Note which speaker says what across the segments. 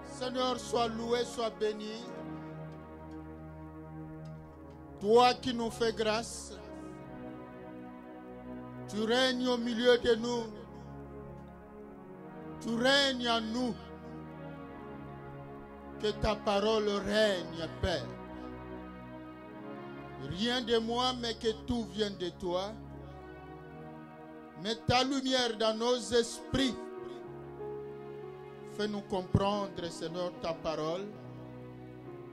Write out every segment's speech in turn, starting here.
Speaker 1: Seigneur, sois loué, sois béni. Toi qui nous fais grâce, tu règnes au milieu de nous. Tu règnes en nous. Que ta parole règne, Père. Rien de moi, mais que tout vienne de toi. Mets ta lumière dans nos esprits. Fais-nous comprendre, Seigneur, ta parole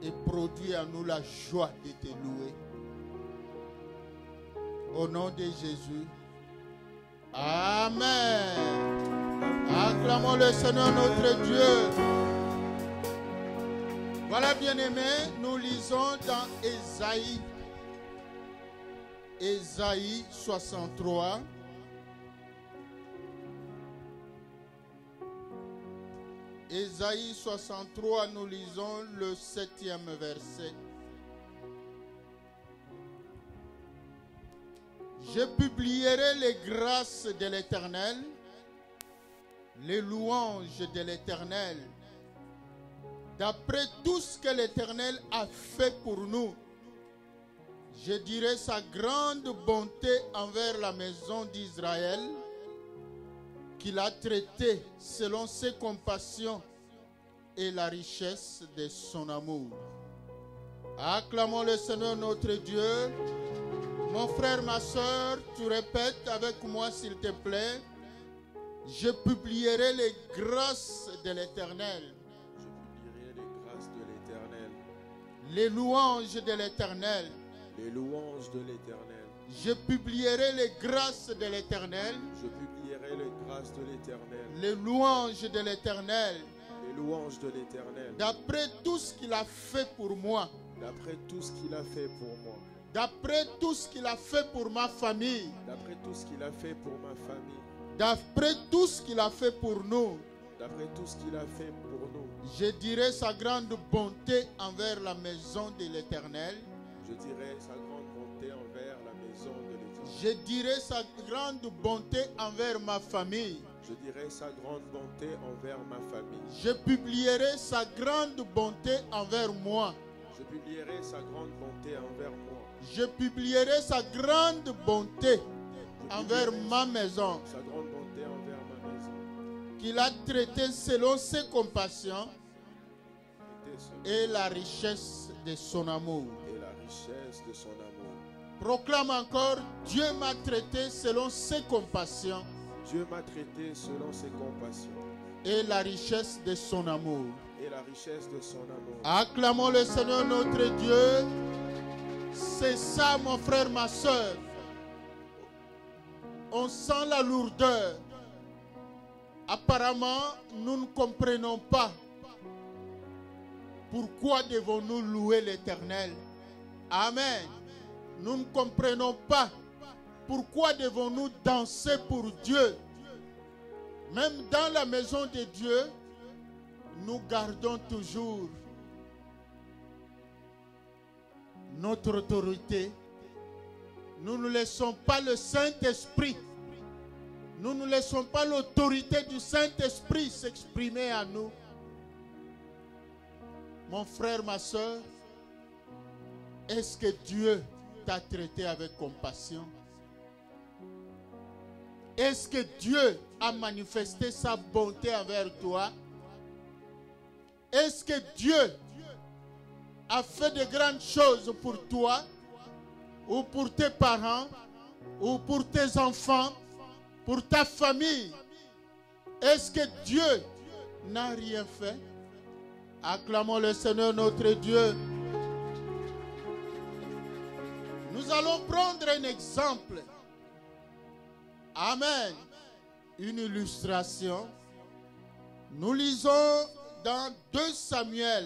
Speaker 1: et produis en nous la joie de te louer. Au nom de Jésus. Amen. Acclamons le Seigneur notre Dieu. Voilà, bien-aimés, nous lisons dans Ésaïe 63. Ésaïe 63, nous lisons le 7e verset. Je publierai les grâces de l'Éternel, les louanges de l'Éternel, d'après tout ce que l'Éternel a fait pour nous. Je dirai sa grande bonté envers la maison d'Israël, qu'il a traité selon ses compassions et la richesse de son amour. Acclamons le Seigneur notre Dieu. Mon frère, ma soeur, tu répètes avec moi s'il te plaît. Je publierai les grâces de l'Éternel.
Speaker 2: Je publierai les grâces de l'Éternel.
Speaker 1: Les louanges de l'Éternel.
Speaker 2: Les louanges de l'Éternel.
Speaker 1: Je publierai les grâces de l'Éternel.
Speaker 2: Je publierai les grâces de l'Éternel.
Speaker 1: Les louanges de l'Éternel.
Speaker 2: Les louanges de l'Éternel.
Speaker 1: D'après tout ce qu'il a fait pour moi.
Speaker 2: D'après tout ce qu'il a fait pour moi.
Speaker 1: D'après tout ce qu'il a fait pour ma famille.
Speaker 2: D'après tout ce qu'il a fait pour ma famille.
Speaker 1: D'après tout ce qu'il a fait pour nous.
Speaker 2: D'après tout ce qu'il a fait pour nous.
Speaker 1: Je dirai sa grande bonté envers la maison de l'Éternel.
Speaker 2: Je dirai sa grande bonté envers la maison de l'Éternel.
Speaker 1: Je dirai sa grande bonté envers ma famille.
Speaker 2: Je dirai sa grande bonté envers ma famille.
Speaker 1: Je publierai sa grande bonté envers moi.
Speaker 2: Je publierai sa grande bonté envers moi.
Speaker 1: Je publierai sa grande bonté envers ma maison.
Speaker 2: Sa grande bonté envers ma maison.
Speaker 1: Qu'il a traité selon ses compassions et la richesse de son amour.
Speaker 2: Et la richesse de son amour.
Speaker 1: Proclame encore, Dieu m'a traité selon ses compassions.
Speaker 2: Dieu m'a traité selon ses compassions.
Speaker 1: Et la richesse de son amour.
Speaker 2: Et la richesse de son amour.
Speaker 1: Acclamons le Seigneur notre Dieu. C'est ça, mon frère, ma soeur. On sent la lourdeur. Apparemment, nous ne comprenons pas. Pourquoi devons-nous louer l'Éternel? Amen. Nous ne comprenons pas. Pourquoi devons-nous danser pour Dieu? Même dans la maison de Dieu, nous gardons toujours notre autorité. Nous ne laissons pas le Saint-Esprit. Nous ne laissons pas l'autorité du Saint-Esprit s'exprimer à nous. Mon frère, ma soeur, est-ce que Dieu t'a traité avec compassion? Est-ce que Dieu a manifesté sa bonté envers toi? Est-ce que Dieu a fait de grandes choses pour toi, ou pour tes parents, ou pour tes enfants, pour ta famille? Est-ce que Dieu n'a rien fait? Acclamons le Seigneur notre Dieu. Nous allons prendre un exemple. Amen. Une illustration. Nous lisons dans 2 Samuel.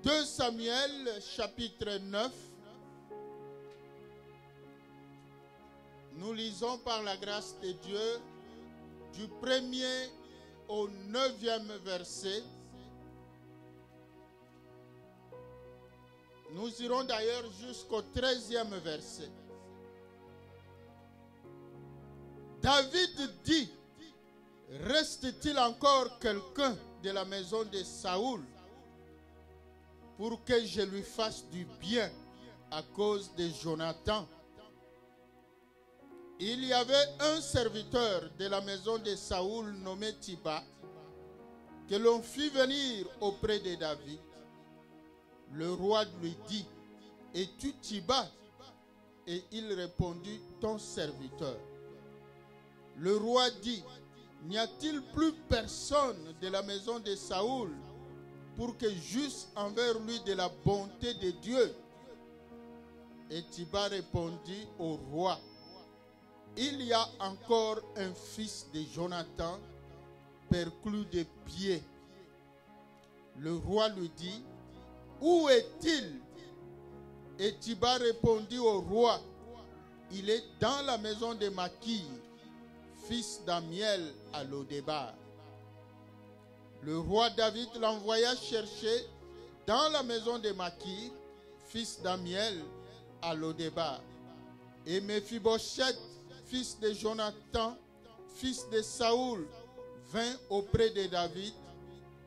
Speaker 1: 2 Samuel chapitre 9. Nous lisons par la grâce de Dieu du 1er au 9e verset. Nous irons d'ailleurs jusqu'au 13e verset. David dit, reste-t-il encore quelqu'un de la maison de Saoul pour que je lui fasse du bien à cause de Jonathan? Il y avait un serviteur de la maison de Saoul nommé Tiba que l'on fit venir auprès de David. Le roi lui dit, es-tu Tiba? Et il répondit, ton serviteur. Le roi dit, n'y a-t-il plus personne de la maison de Saoul pour que j'eusse envers lui de la bonté de Dieu? Et Tiba répondit au roi, il y a encore un fils de Jonathan, perclus de pieds. Le roi lui dit, où est-il? Et Tiba répondit au roi, il est dans la maison de Makir, fils d'Amiel à Lodébar. Le roi David l'envoya chercher dans la maison de Makir, fils d'Amiel à Lodébar. Et Mephibosheth, fils de Jonathan, fils de Saoul, vint auprès de David,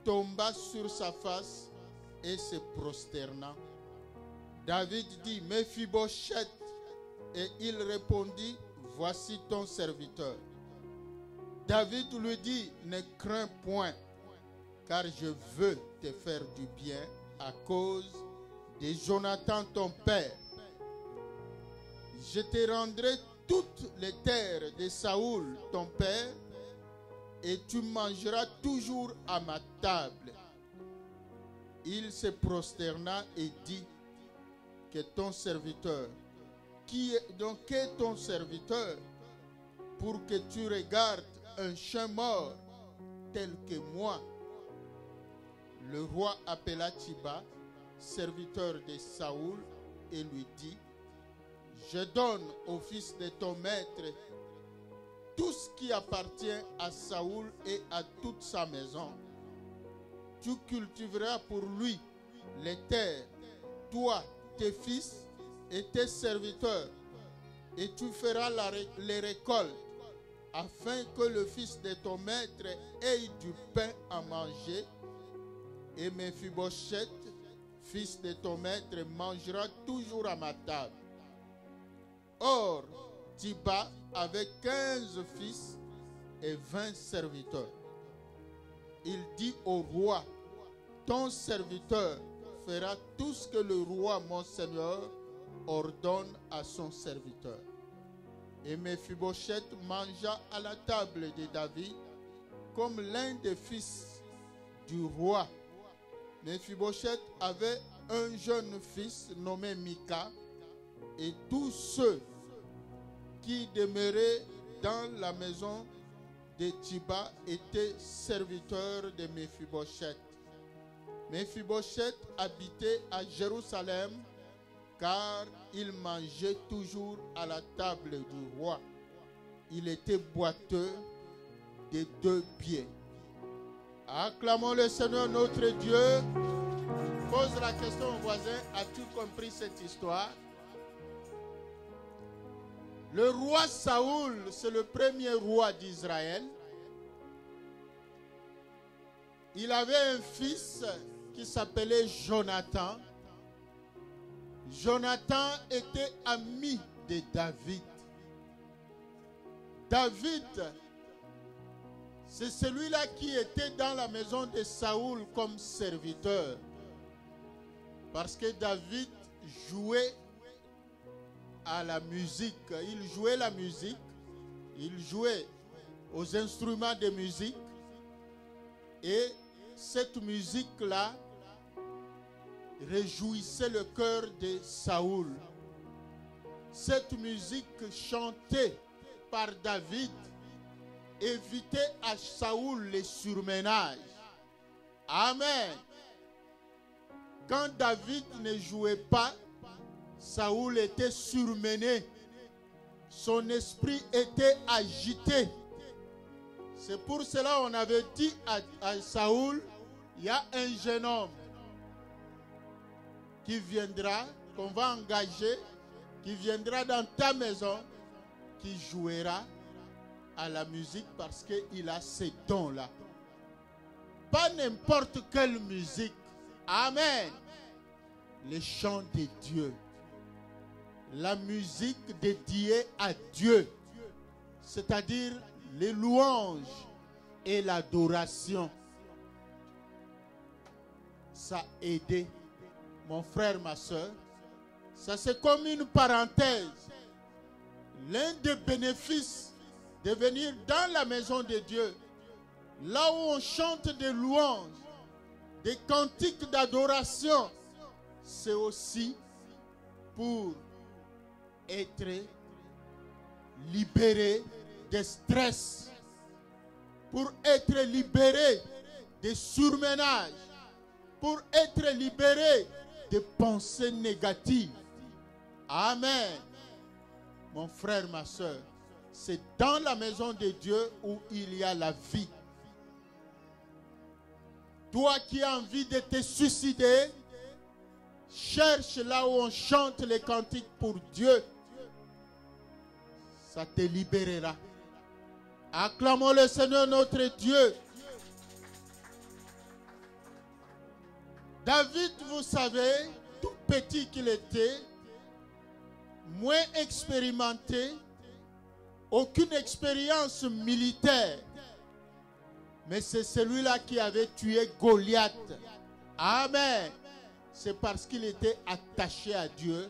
Speaker 1: tomba sur sa face et se prosterna. David dit, Mephibosheth, et il répondit, voici ton serviteur. David lui dit, ne crains point, car je veux te faire du bien à cause de Jonathan ton père. Je te rendrai toutes les terres de Saoul ton père, et tu mangeras toujours à ma table. Il se prosterna et dit, que ton serviteur, qui est donc ton serviteur, pour que tu regardes un chien mort tel que moi. Le roi appela Tiba, serviteur de Saoul, et lui dit, je donne au fils de ton maître tout ce qui appartient à Saoul et à toute sa maison. Tu cultiveras pour lui les terres, toi, tes fils et tes serviteurs, et tu feras les récoltes, afin que le fils de ton maître ait du pain à manger, et Mephibosheth, fils de ton maître, mangera toujours à ma table. Or, Tiba avait 15 fils et 20 serviteurs. Il dit au roi, ton serviteur fera tout ce que le roi, mon seigneur, ordonne à son serviteur. Et Mephibosheth mangea à la table de David comme l'un des fils du roi. Mephibosheth avait un jeune fils nommé Mika, et tous ceux qui demeuraient dans la maison de Tiba étaient serviteurs de Mephibosheth. Mephibosheth habitait à Jérusalem, car il mangeait toujours à la table du roi. Il était boiteux des 2 pieds. Acclamons le Seigneur notre Dieu. Pose la question au voisin, as-tu compris cette histoire? Le roi Saoul, c'est le premier roi d'Israël. Il avait un fils qui s'appelait Jonathan. Jonathan était ami de David. David, c'est celui-là qui était dans la maison de Saoul comme serviteur. Parce que David jouait à la musique. Il jouait la musique. Il jouait aux instruments de musique. Et cette musique-là réjouissait le cœur de Saoul. Cette musique chantée par David évitait à Saoul les surménages. Amen. Quand David ne jouait pas, Saoul était surmené. son esprit était agité. C'est pour cela qu'on avait dit à Saoul, il y a un jeune homme qui viendra, qu'on va engager, qui viendra dans ta maison, qui jouera à la musique parce qu'il a ces dons-là. Pas n'importe quelle musique. Amen. Les chants de Dieu. La musique dédiée à Dieu. C'est-à-dire les louanges et l'adoration. Ça a aidé mon frère, ma soeur. Ça c'est comme une parenthèse. L'un des bénéfices de venir dans la maison de Dieu, là où on chante des louanges, des cantiques d'adoration, c'est aussi pour être libéré des stress, pour être libéré des surménages, pour être libéré des pensées négatives. Amen. Mon frère, ma soeur, c'est dans la maison de Dieu où il y a la vie. Toi qui as envie de te suicider, cherche là où on chante les cantiques pour Dieu. Ça te libérera. Acclamons le Seigneur notre Dieu. David, vous savez, tout petit qu'il était, moins expérimenté, aucune expérience militaire. Mais c'est celui-là qui avait tué Goliath. Amen. C'est parce qu'il était attaché à Dieu.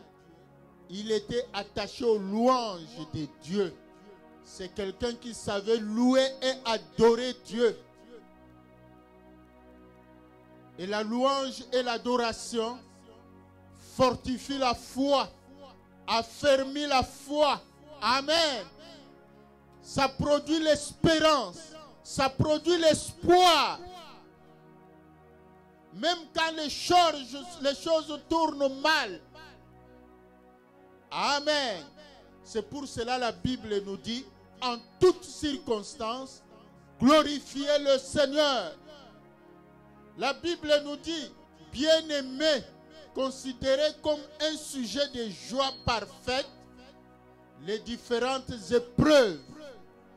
Speaker 1: Il était attaché aux louanges de Dieu. C'est quelqu'un qui savait louer et adorer Dieu. Et la louange et l'adoration fortifient la foi, affermit la foi. Amen. Ça produit l'espérance, ça produit l'espoir. Même quand les choses tournent mal. Amen. C'est pour cela la Bible nous dit, en toutes circonstances, glorifiez le Seigneur. La Bible nous dit, bien-aimés, considérez comme un sujet de joie parfaite les différentes épreuves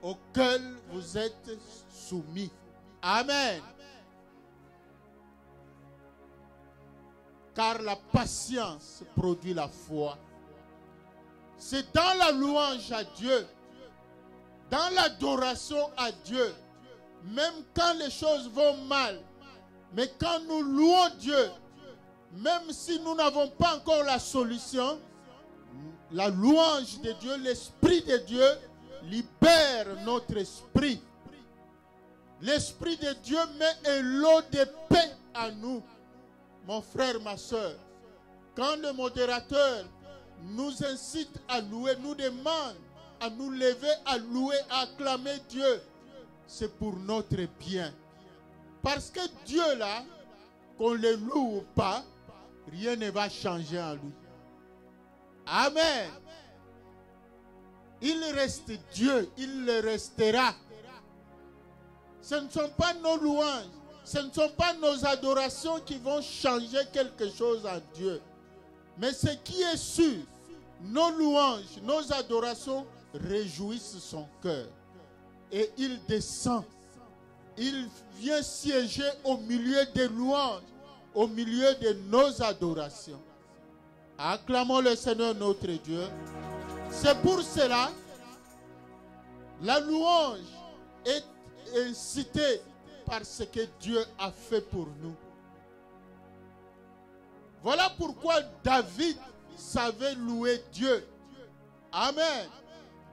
Speaker 1: auxquelles vous êtes soumis. Amen. Car la patience produit la foi. C'est dans la louange à Dieu, dans l'adoration à Dieu, même quand les choses vont mal, mais quand nous louons Dieu, même si nous n'avons pas encore la solution, la louange de Dieu, l'Esprit de Dieu libère notre esprit. L'Esprit de Dieu met un lot de paix à nous. Mon frère, ma soeur, quand le modérateur nous incite à louer, nous demande à nous lever, à louer, à acclamer Dieu, c'est pour notre bien. Parce que Dieu là, qu'on le loue ou pas, rien ne va changer en lui. Amen. Il reste Dieu, il le restera. Ce ne sont pas nos louanges, ce ne sont pas nos adorations qui vont changer quelque chose en Dieu. Mais ce qui est sûr, nos louanges, nos adorations réjouissent son cœur. Et il descend. Il vient siéger au milieu des louanges, au milieu de nos adorations. Acclamons le Seigneur notre Dieu. C'est pour cela, la louange est incitée par ce que Dieu a fait pour nous. Voilà pourquoi David savait louer Dieu. Amen.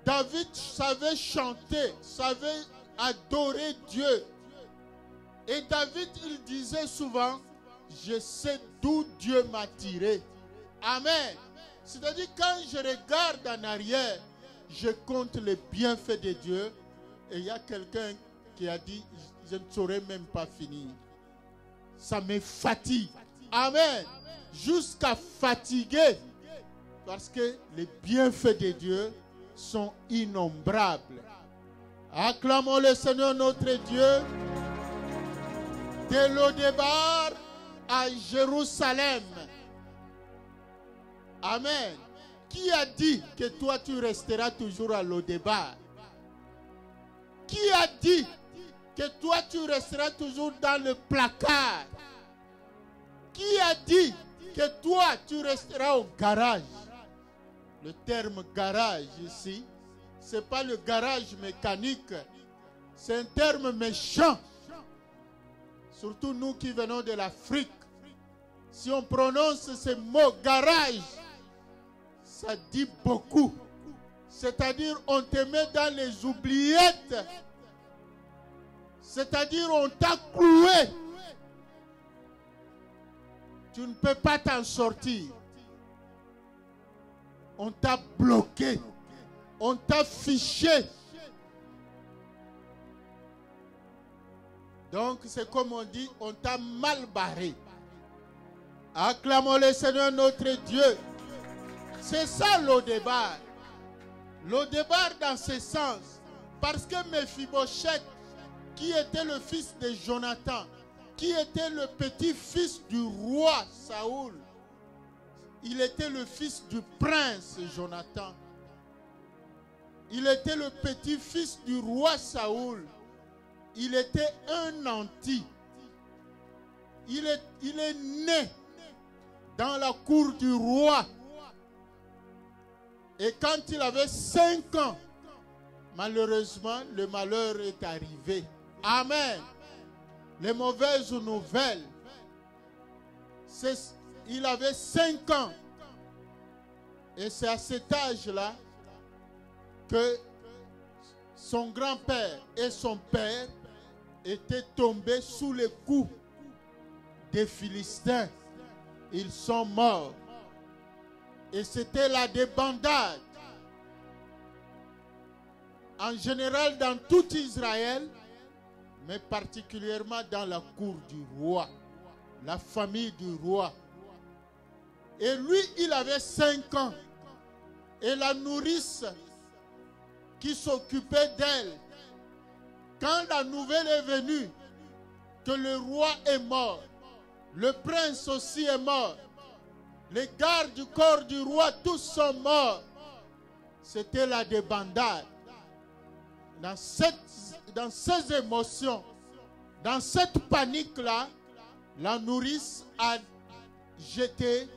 Speaker 1: David savait chanter, savait adorer Dieu. Et David, il disait souvent, je sais d'où Dieu m'a tiré. Amen. C'est-à-dire, quand je regarde en arrière, je compte les bienfaits de Dieu. Et il y a quelqu'un qui a dit, je ne saurais même pas finir. Ça me fatigue. Amen. Jusqu'à fatiguer. Parce que les bienfaits de Dieu sont innombrables. Acclamons le Seigneur notre Dieu. De Lo-Débar à Jérusalem. Amen. Qui a dit que toi tu resteras toujours à Lo-Débar? Qui a dit que toi tu resteras toujours dans le placard? Qui a dit que toi tu resteras au garage? Le terme garage ici, ce n'est pas le garage mécanique, c'est un terme méchant. Surtout nous qui venons de l'Afrique. Si on prononce ce mot garage, ça dit beaucoup. C'est-à-dire on te met dans les oubliettes. C'est-à-dire on t'a cloué. Tu ne peux pas t'en sortir. On t'a bloqué. On t'a fiché. Donc c'est comme on dit, on t'a mal barré. Acclamons le Seigneur notre Dieu. C'est ça Lo-Débar. Lo-Débar dans ce sens. Parce que Mephibosheth, qui était le fils de Jonathan, qui était le petit-fils du roi Saoul, il était le fils du prince Jonathan. Il était le petit-fils du roi Saoul. Il était un nanti. Il est né dans la cour du roi. Et quand il avait 5 ans, malheureusement, le malheur est arrivé. Amen. Les mauvaises nouvelles. Il avait 5 ans. Et c'est à cet âge-là que son grand-père et son père étaient tombés sous les coups des Philistins. Ils sont morts. Et c'était la débandade. En général dans tout Israël, mais particulièrement dans la cour du roi, la famille du roi. Et lui, il avait 5 ans. Et la nourrice qui s'occupait d'elle, quand la nouvelle est venue que le roi est mort, le prince aussi est mort, les gardes du corps du roi, tous sont morts. C'était la débandade. Dans ces émotions, dans cette panique-là, la nourrice a jeté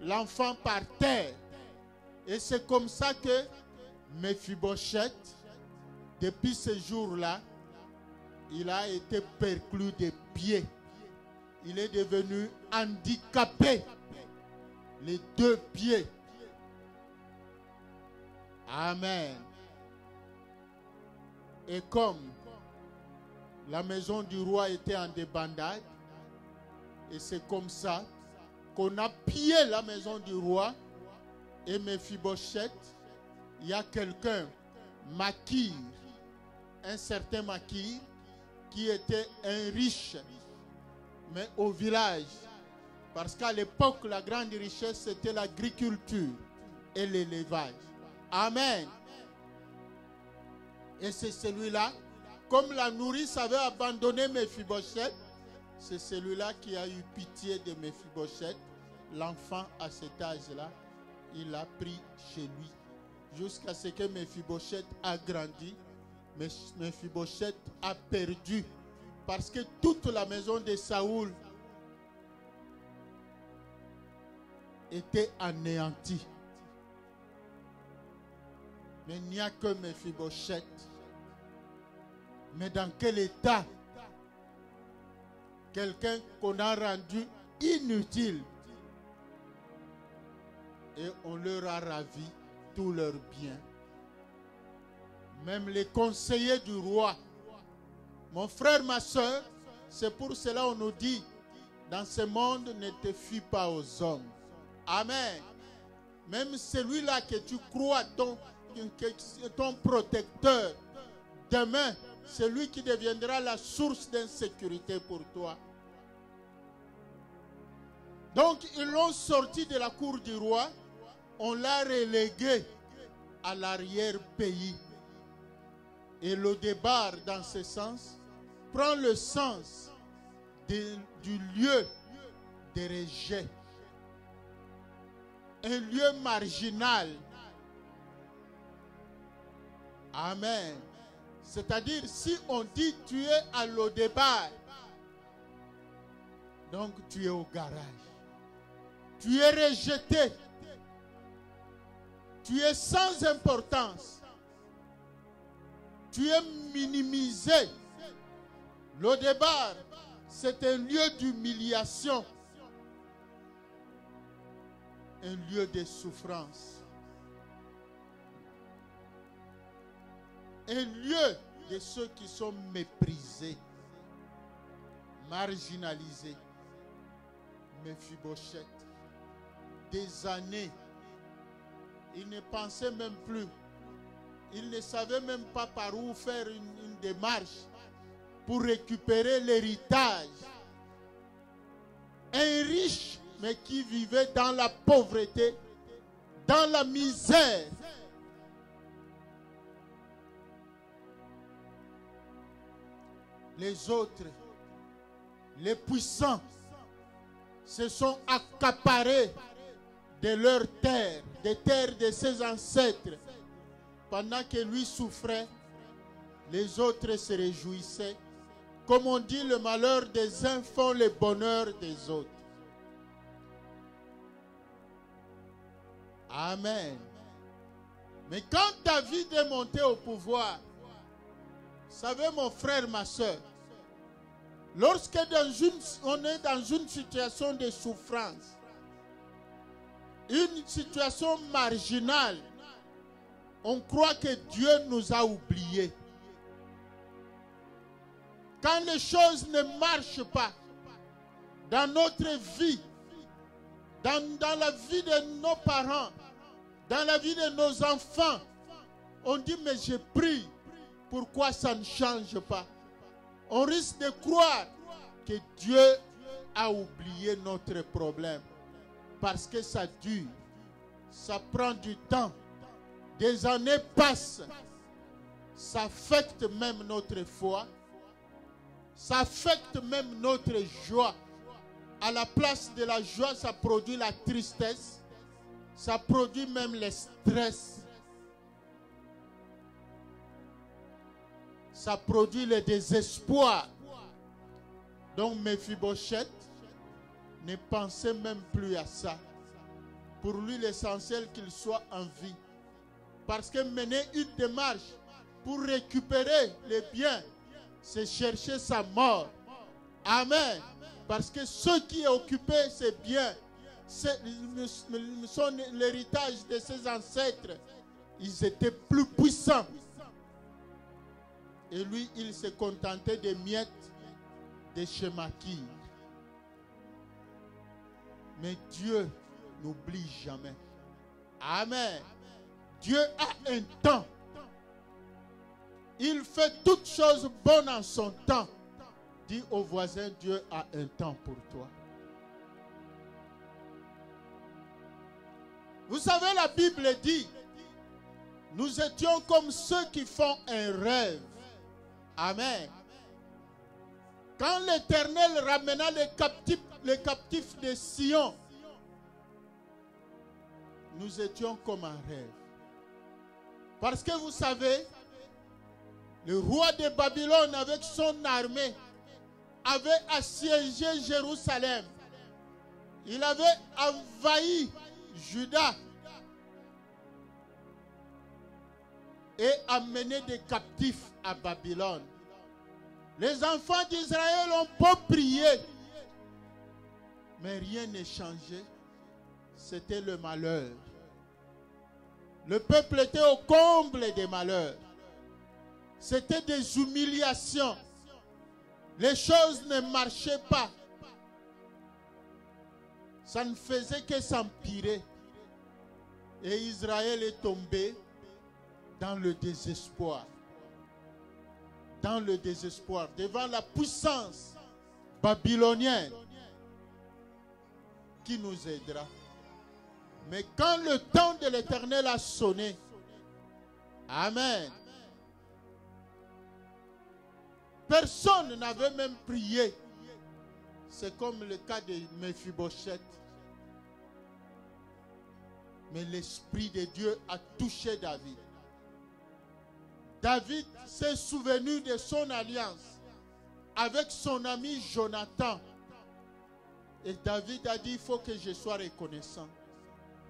Speaker 1: l'enfant par terre. Et c'est comme ça que Mephibosheth, depuis ce jour-là, il a été perclus des pieds. Il est devenu handicapé. Les 2 pieds. Amen. Et comme la maison du roi était en débandade, et c'est comme ça qu'on a pillé la maison du roi, et Mephibosheth, il y a quelqu'un, Makir, un certain Makir, qui était un riche, mais au village. Parce qu'à l'époque, la grande richesse, c'était l'agriculture et l'élevage. Amen. Et c'est celui-là, comme la nourrice avait abandonné Mephibosheth, c'est celui-là qui a eu pitié de Mephibosheth. L'enfant, à cet âge-là, il l'a pris chez lui. Jusqu'à ce que Mephibosheth a grandi. Mais Mephibosheth a perdu. Parce que toute la maison de Saoul était anéantie. Mais il n'y a que Mephibosheth. Mais dans quel état? Quelqu'un qu'on a rendu inutile. Et on leur a ravi tous leurs biens. Même les conseillers du roi. Mon frère, ma soeur, c'est pour cela qu'on nous dit, dans ce monde, ne te fie pas aux hommes. Amen. Même celui-là que tu crois ton protecteur, demain, c'est lui qui deviendra la source d'insécurité pour toi. Donc, ils l'ont sorti de la cour du roi, on l'a relégué à l'arrière-pays. Et le départ dans ce sens prend le sens du lieu de rejet. Un lieu marginal. Amen. C'est-à-dire, si on dit tu es à Lo-Débar, donc tu es au garage. Tu es rejeté. Tu es sans importance. Tu es minimisé. Lo-Débar, c'est un lieu d'humiliation. Un lieu de souffrance. Un lieu de ceux qui sont méprisés, marginalisés. Mephibosheth, des années, il ne pensait même plus, il ne savait même pas par où faire une démarche pour récupérer l'héritage. Un riche, mais qui vivait dans la pauvreté, dans la misère. Les autres, les puissants, se sont accaparés de leurs terres, des terres de ses ancêtres. Pendant que lui souffrait, les autres se réjouissaient. Comme on dit, le malheur des uns font le bonheur des autres. Amen. Mais quand David est monté au pouvoir, vous savez mon frère, ma soeur, lorsque on est dans une situation de souffrance, une situation marginale, on croit que Dieu nous a oubliés. Quand les choses ne marchent pas dans notre vie, dans la vie de nos parents, dans la vie de nos enfants, on dit mais je prie, pourquoi ça ne change pas? On risque de croire que Dieu a oublié notre problème. Parce que ça dure. Ça prend du temps. Des années passent. Ça affecte même notre foi. Ça affecte même notre joie. À la place de la joie, ça produit la tristesse. Ça produit même le stress. Ça produit le désespoir. Donc Mephibosheth ne pensait même plus à ça. Pour lui, l'essentiel qu'il soit en vie. Parce que mener une démarche pour récupérer les biens, c'est chercher sa mort. Amen. Parce que ceux qui occupaient ces biens sont l'héritage de ses ancêtres. Ils étaient plus puissants. Et lui, il se contentait des miettes de Shemakir. Mais Dieu n'oublie jamais. Amen. Dieu a un temps. Il fait toutes choses bonnes en son temps. Dis au voisin, Dieu a un temps pour toi. Vous savez, la Bible dit, nous étions comme ceux qui font un rêve. Amen. Quand l'Éternel ramena les captifs de Sion, nous étions comme un rêve. Parce que vous savez, le roi de Babylone avec son armée avait assiégé Jérusalem. Il avait envahi Juda et amené des captifs à Babylone. Les enfants d'Israël ont beau prier, mais rien n'est changé. C'était le malheur. Le peuple était au comble des malheurs. C'était des humiliations. Les choses ne marchaient pas. Ça ne faisait que s'empirer. Et Israël est tombé dans le désespoir. Dans le désespoir, devant la puissance babylonienne qui nous aidera. Mais quand le temps de l'Éternel a sonné, Amen. Personne n'avait même prié. C'est comme le cas de Mephibosheth. Mais l'Esprit de Dieu a touché David. David s'est souvenu de son alliance avec son ami Jonathan. Et David a dit, il faut que je sois reconnaissant.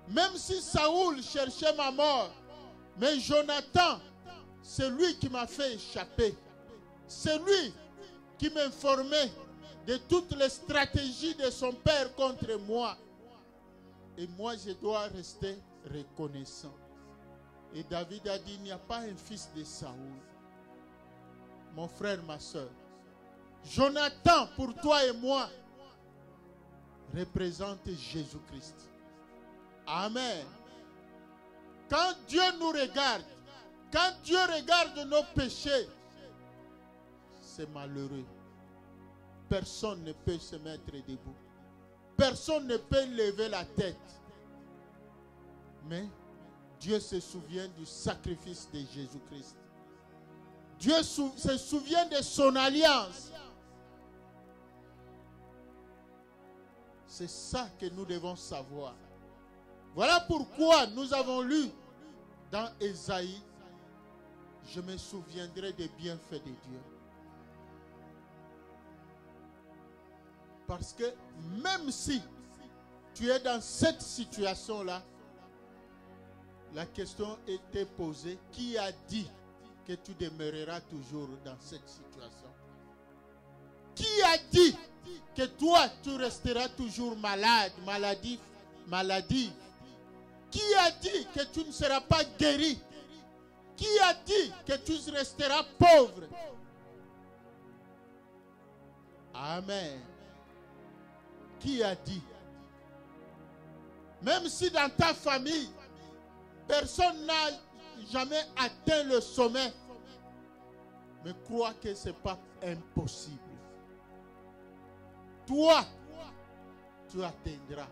Speaker 1: Même si Saoul cherchait ma mort, mais Jonathan, c'est lui qui m'a fait échapper. C'est lui qui m'informait de toutes les stratégies de son père contre moi. Et moi, je dois rester reconnaissant. Et David a dit, il n'y a pas un fils de Saoul. Mon frère, ma soeur, Jonathan, pour toi et moi, représente Jésus-Christ. Amen. Quand Dieu nous regarde, quand Dieu regarde nos péchés, c'est malheureux. Personne ne peut se mettre debout. Personne ne peut lever la tête. Mais Dieu se souvient du sacrifice de Jésus-Christ. Dieu se souvient de son alliance. C'est ça que nous devons savoir. Voilà pourquoi nous avons lu dans Ésaïe, je me souviendrai des bienfaits de Dieu. Parce que même si tu es dans cette situation-là, la question était posée, qui a dit que tu demeureras toujours dans cette situation? Qui a dit que toi, tu resteras toujours malade, maladif? Qui a dit que tu ne seras pas guéri? Qui a dit que tu resteras pauvre? Amen. Qui a dit? Même si dans ta famille, personne n'a jamais atteint le sommet, mais crois que ce n'est pas impossible. Toi, tu atteindras.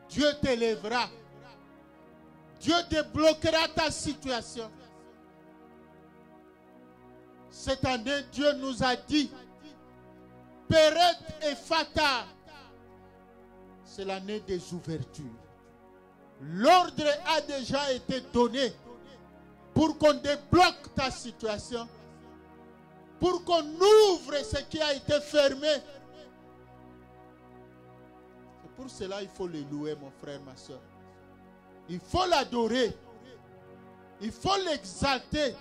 Speaker 1: Dieu t'élèvera. Dieu débloquera ta situation. Cette année, Dieu nous a dit, Peret et Fata, c'est l'année des ouvertures. L'ordre a déjà été donné pour qu'on débloque ta situation, pour qu'on ouvre ce qui a été fermé. C'est pour cela qu'il faut le louer, mon frère, ma soeur. Il faut l'adorer. Il faut l'exalter.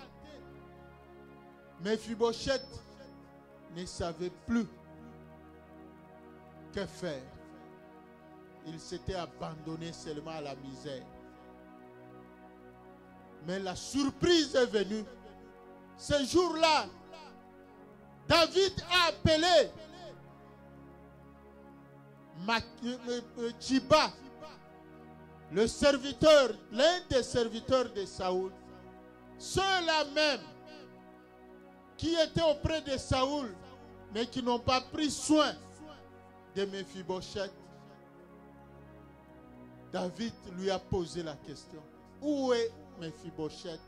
Speaker 1: Mephibosheth ne savait plus que faire. Il s'était abandonné seulement à la misère. Mais la surprise est venue. Ce jour-là, David a appelé Tchiba, le serviteur, l'un des serviteurs de Saoul. Ceux-là même qui étaient auprès de Saoul, mais qui n'ont pas pris soin de Mephibosheth. David lui a posé la question. Où est Mephibosheth?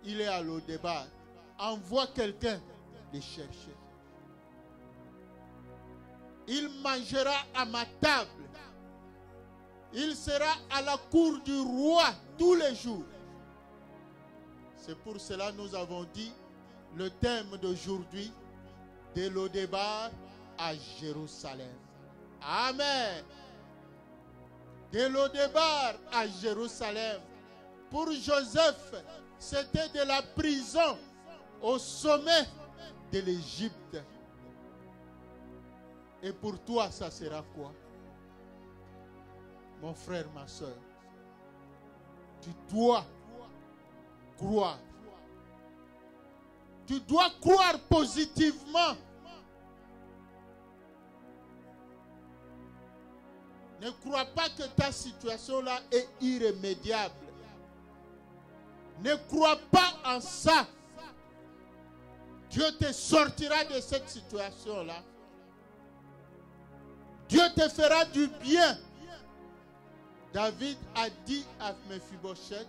Speaker 1: Il est à Lo-Débar. Envoie quelqu'un le chercher. Il mangera à ma table. Il sera à la cour du roi tous les jours. C'est pour cela que nous avons dit le thème d'aujourd'hui, de Lo-Débar à Jérusalem. Amen. De Lo-Débar à Jérusalem. Pour Joseph, c'était de la prison au sommet de l'Égypte. Et pour toi, ça sera quoi? Mon frère, ma soeur, tu dois croire. Tu dois croire positivement. Ne crois pas que ta situation-là est irrémédiable. Ne crois pas en ça. Dieu te sortira de cette situation-là. Dieu te fera du bien. David a dit à Mephibosheth,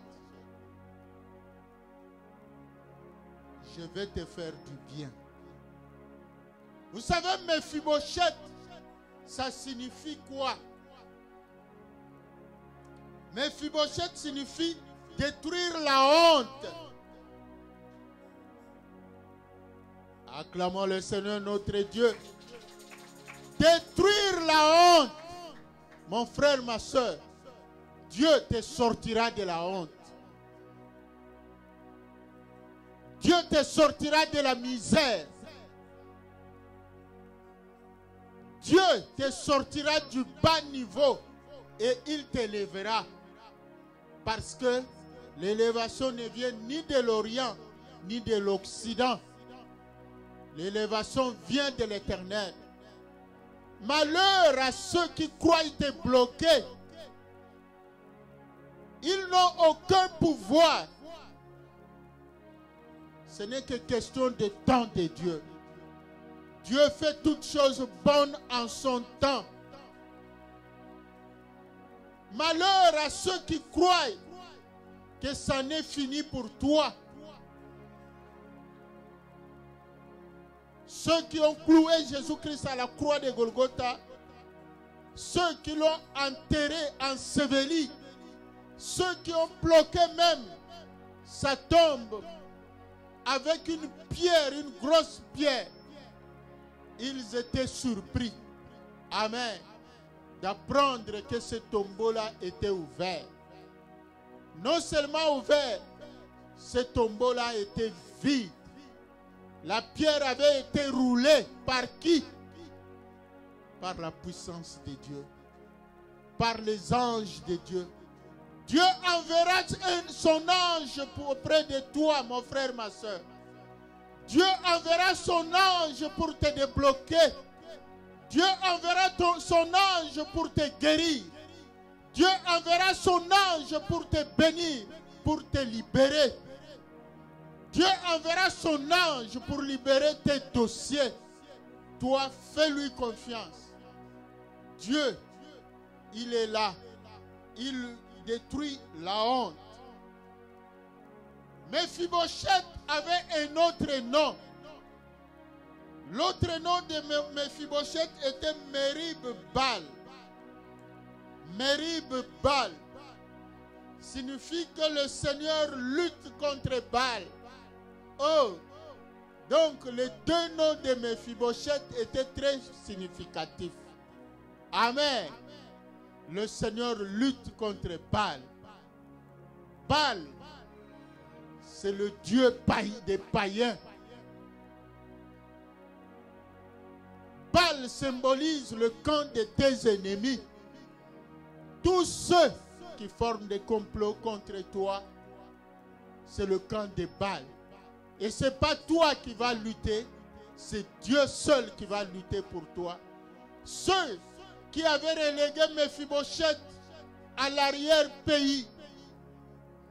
Speaker 1: je vais te faire du bien. Vous savez, Mephibosheth, ça signifie quoi? Mephibosheth signifie détruire la honte. Acclamons le Seigneur notre Dieu. Détruire la honte. Mon frère, ma soeur, Dieu te sortira de la honte. Dieu te sortira de la misère. Dieu te sortira du bas niveau et il t'élèvera. Parce que l'élévation ne vient ni de l'Orient ni de l'Occident. L'élévation vient de l'Éternel. Malheur à ceux qui croient être bloqués. Ils n'ont aucun pouvoir. Ce n'est que question de temps de Dieu. Dieu fait toutes choses bonnes en son temps. Malheur à ceux qui croient que ça n'est fini pour toi. Ceux qui ont cloué Jésus-Christ à la croix de Golgotha, ceux qui l'ont enterré, enseveli, ceux qui ont bloqué même sa tombe avec une pierre, une grosse pierre, ils étaient surpris. Amen. D'apprendre que ce tombeau-là était ouvert. Non seulement ouvert, ce tombeau-là était vide. La pierre avait été roulée par qui? Par la puissance de Dieu. Par les anges de Dieu. Dieu enverra son ange auprès de toi, mon frère, ma soeur. Dieu enverra son ange pour te débloquer. Dieu enverra son ange pour te guérir. Dieu enverra son ange pour te bénir, pour te libérer. Dieu enverra son ange pour libérer tes dossiers. Toi, fais-lui confiance. Dieu, il est là. Il détruit la honte. Mephibosheth avait un autre nom. L'autre nom de Mephibosheth était Merib-Baal. Merib-Baal signifie que le Seigneur lutte contre Baal. Oh, donc les deux noms de Mephibosheth étaient très significatifs. Amen. Le Seigneur lutte contre Baal. Baal, c'est le dieu des païens. Baal symbolise le camp de tes ennemis. Tous ceux qui forment des complots contre toi, c'est le camp de Baal. Et ce n'est pas toi qui vas lutter, c'est Dieu seul qui va lutter pour toi. Ceux qui avaient relégué Mephibosheth à l'arrière-pays,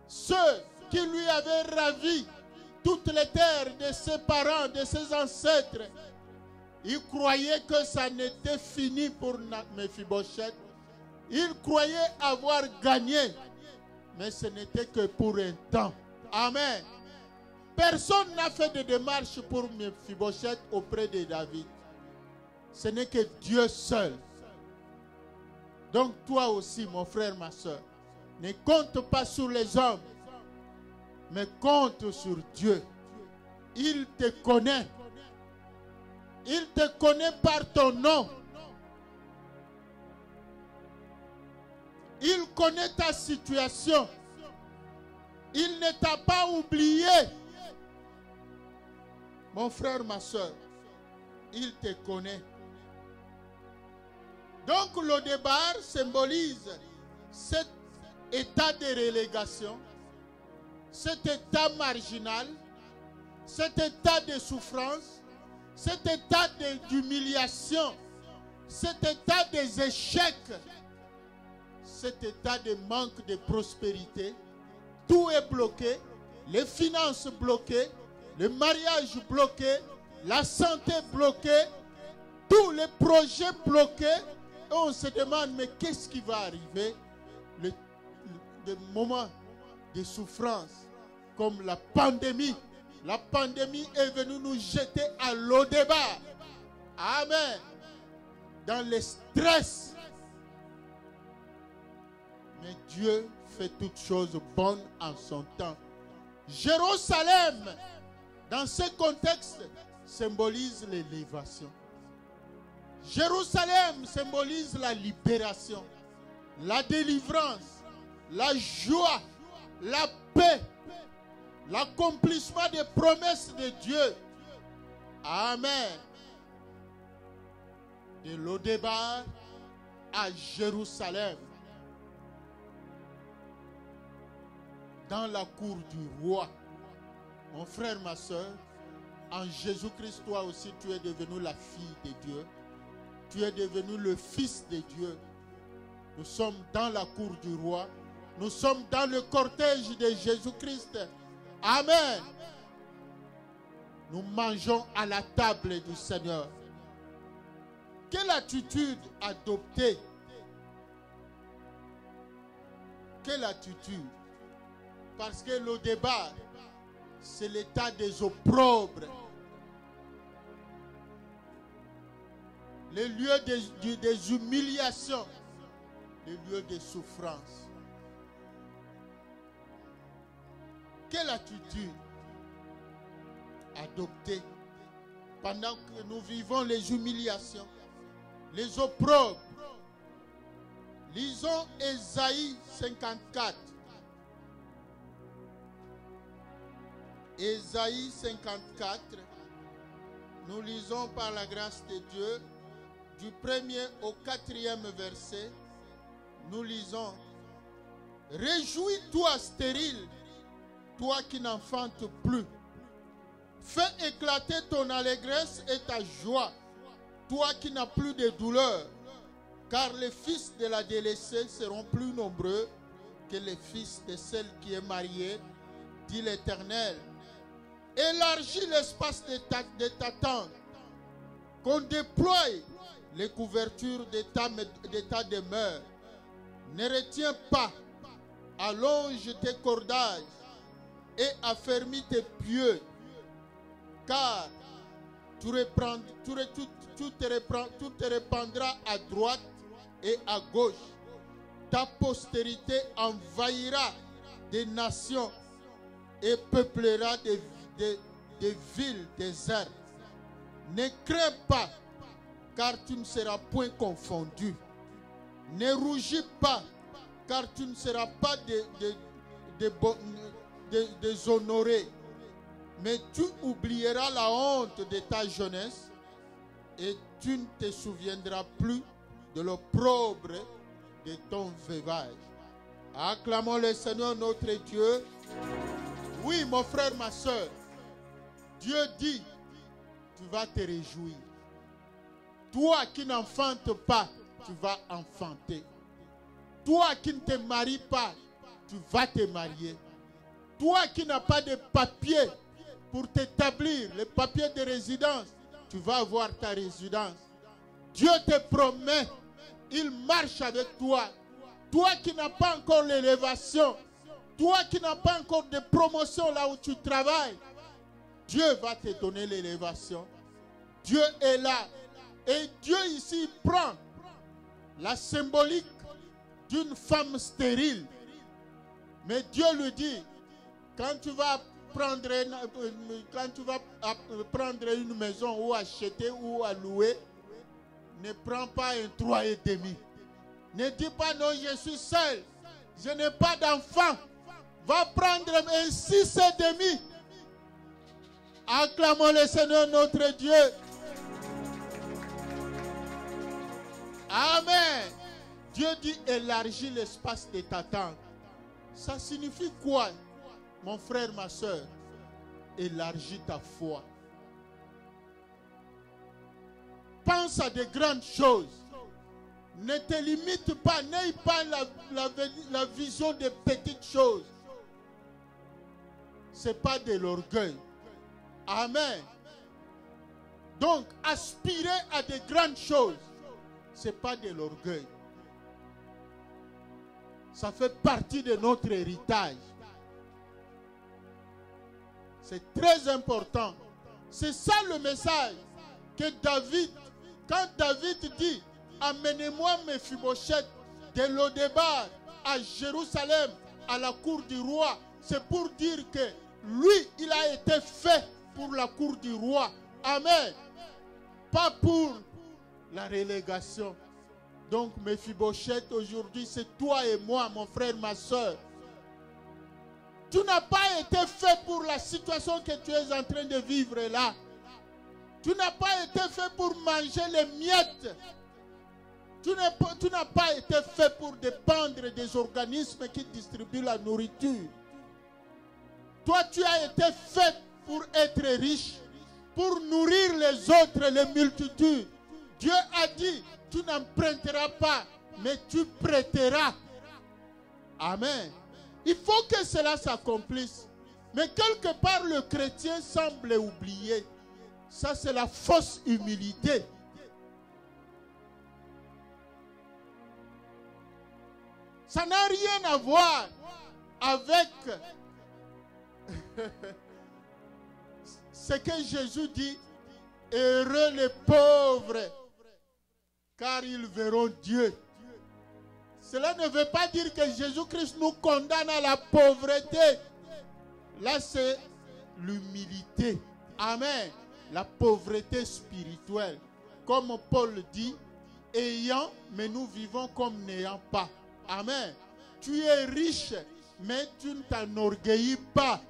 Speaker 1: ceux qui lui avaient ravi toutes les terres de ses parents, de ses ancêtres, ils croyaient que ça n'était fini pour Mephibosheth. Ils croyaient avoir gagné, mais ce n'était que pour un temps. Amen. Personne n'a fait de démarche pour Mephibosheth auprès de David. Ce n'est que Dieu seul. Donc toi aussi, mon frère, ma soeur, ne compte pas sur les hommes, mais compte sur Dieu. Il te connaît. Il te connaît par ton nom. Il connaît ta situation. Il ne t'a pas oublié. Mon frère, ma soeur, il te connaît. Donc le départ symbolise cet état de relégation, cet état marginal, cet état de souffrance, cet état d'humiliation, cet état des échecs, cet état de manque de prospérité. Tout est bloqué, les finances bloquées, le mariage bloqué, la santé bloquée, tous les projets bloqués. Et on se demande, mais qu'est-ce qui va arriver? Le moment de souffrance, comme la pandémie, La pandémie est venue nous jeter à l'eau débat. Amen. Dans le stress. Mais Dieu fait toutes choses bonnes en son temps. Jérusalem, dans ce contexte, symbolise l'élévation. Jérusalem symbolise la libération, la délivrance, la joie, la paix, l'accomplissement des promesses de Dieu. Amen. De Lo-Débar à Jérusalem, dans la cour du roi. Mon frère, ma soeur, en Jésus-Christ, toi aussi, tu es devenu la fille de Dieu. Tu es devenu le fils de Dieu. Nous sommes dans la cour du roi. Nous sommes dans le cortège de Jésus-Christ. Amen. Nous mangeons à la table du Seigneur. Quelle attitude adopter? Quelle attitude? Parce que le débat, c'est l'état des opprobres. Les lieux des humiliations, les lieux des souffrances. Quelle attitude adopter pendant que nous vivons les humiliations, les opprobres? Lisons Ésaïe 54. Ésaïe 54. Nous lisons par la grâce de Dieu du 1er au 4e verset. Nous lisons: Réjouis-toi stérile, toi qui n'enfantes plus. Fais éclater ton allégresse et ta joie, toi qui n'as plus de douleur, car les fils de la délaissée seront plus nombreux que les fils de celle qui est mariée, dit l'Éternel. Élargis l'espace de ta tente, qu'on déploie les couvertures de ta demeure. Ne retiens pas, allonge tes cordages et affermis tes pieux, car tout te répandra à droite et à gauche. Ta postérité envahira des nations et peuplera des villes désertes. Ne crains pas, car tu ne seras point confondu. Ne rougis pas, car tu ne seras pas déshonoré. Mais tu oublieras la honte de ta jeunesse et tu ne te souviendras plus de l'opprobre de ton veuvage. Acclamons le Seigneur notre Dieu. Oui, mon frère, ma soeur, Dieu dit, tu vas te réjouir. Toi qui n'enfantes pas, tu vas enfanter. Toi qui ne te maries pas, tu vas te marier. Toi qui n'as pas de papier pour t'établir, les papiers de résidence, tu vas avoir ta résidence. Dieu te promet, il marche avec toi. Toi qui n'as pas encore l'élévation, toi qui n'as pas encore de promotion là où tu travailles, Dieu va te donner l'élévation. Dieu est là. Et Dieu ici prend la symbolique d'une femme stérile. Mais Dieu lui dit, quand tu vas prendre une maison ou acheter ou à louer, ne prends pas un 3,5. Ne dis pas non, je suis seul, je n'ai pas d'enfant. Va prendre un 6,5. Acclamons le Seigneur notre Dieu. Amen. Dieu dit élargis l'espace de ta tente. Ça signifie quoi, mon frère, ma soeur? Élargis ta foi. Pense à de grandes choses. Ne te limite pas, n'aie pas la vision des petites choses. Ce n'est pas de l'orgueil. Amen. Donc, aspirer à de grandes choses, ce n'est pas de l'orgueil. Ça fait partie de notre héritage. C'est très important. C'est ça le message que David, quand David dit « Amenez-moi Mephibosheth de Lodébar à Jérusalem, à la cour du roi », c'est pour dire que lui, il a été fait pour la cour du roi. Amen. Pas pour la relégation. Donc Mephibosheth, aujourd'hui, c'est toi et moi, mon frère, ma soeur. Tu n'as pas été fait pour la situation que tu es en train de vivre là. Tu n'as pas été fait pour manger les miettes. Tu n'as pas été fait pour dépendre des organismes qui distribuent la nourriture. Toi, tu as été fait pour être riche, pour nourrir les autres, les multitudes. Dieu a dit, tu n'emprunteras pas, mais tu prêteras. Amen. Il faut que cela s'accomplisse. Mais quelque part, le chrétien semble oublier. Ça, c'est la fausse humilité. Ça n'a rien à voir avec ce que Jésus dit. Heureux les pauvres, car ils verront Dieu. Cela ne veut pas dire que Jésus-Christ nous condamne à la pauvreté. Là, c'est l'humilité. Amen. La pauvreté spirituelle. Comme Paul dit, ayant, mais nous vivons comme n'ayant pas. Amen. Tu es riche, mais tu ne t'enorgueillis pas.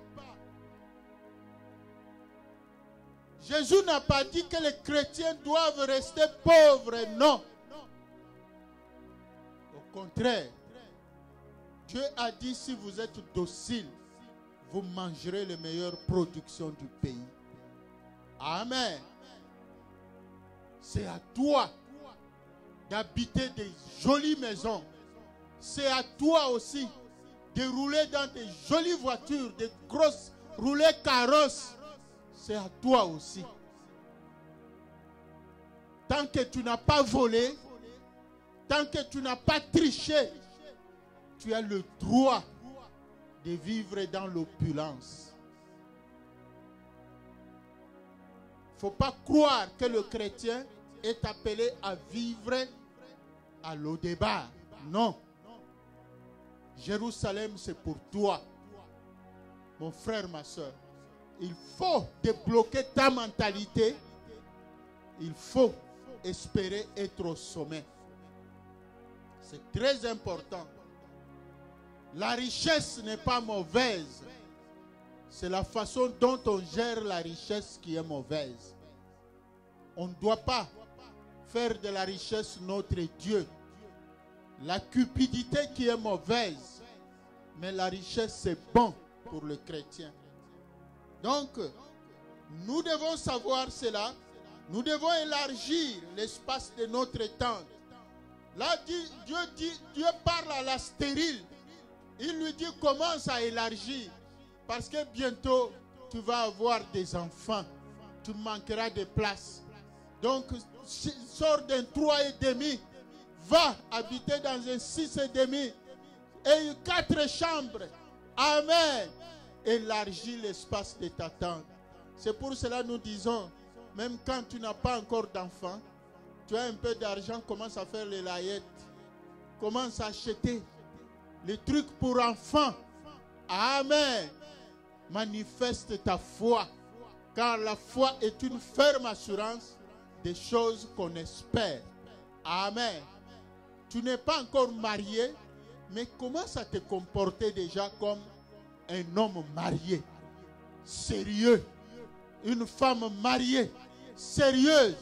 Speaker 1: Jésus n'a pas dit que les chrétiens doivent rester pauvres, non. Au contraire, Dieu a dit, si vous êtes docile, vous mangerez les meilleures productions du pays. Amen. C'est à toi d'habiter des jolies maisons. C'est à toi aussi de rouler dans des jolies voitures, des grosses roulées carrosses. C'est à toi aussi. Tant que tu n'as pas volé, tant que tu n'as pas triché, tu as le droit de vivre dans l'opulence. Il ne faut pas croire que le chrétien est appelé à vivre à Lodébar. Non. Jérusalem, c'est pour toi. Mon frère, ma soeur. Il faut débloquer ta mentalité. Il faut espérer être au sommet. C'est très important. La richesse n'est pas mauvaise. C'est la façon dont on gère la richesse qui est mauvaise. On ne doit pas faire de la richesse notre Dieu. La cupidité qui est mauvaise. Mais la richesse, c'est bon pour le chrétien. Donc, nous devons savoir cela. Nous devons élargir l'espace de notre tente. Là, Dieu parle à la stérile. Il lui dit, commence à élargir. Parce que bientôt, tu vas avoir des enfants. Tu manqueras de place. Donc, sors d'un 3,5. Va habiter dans un 6,5. Et 4 chambres. Amen. Élargis l'espace de ta tente. C'est pour cela que nous disons, même quand tu n'as pas encore d'enfant, tu as un peu d'argent, commence à faire les layettes. Commence à acheter les trucs pour enfants. Amen. Manifeste ta foi. Car la foi est une ferme assurance des choses qu'on espère. Amen. Tu n'es pas encore marié, mais commence à te comporter déjà comme un homme marié, sérieux, une femme mariée, sérieuse.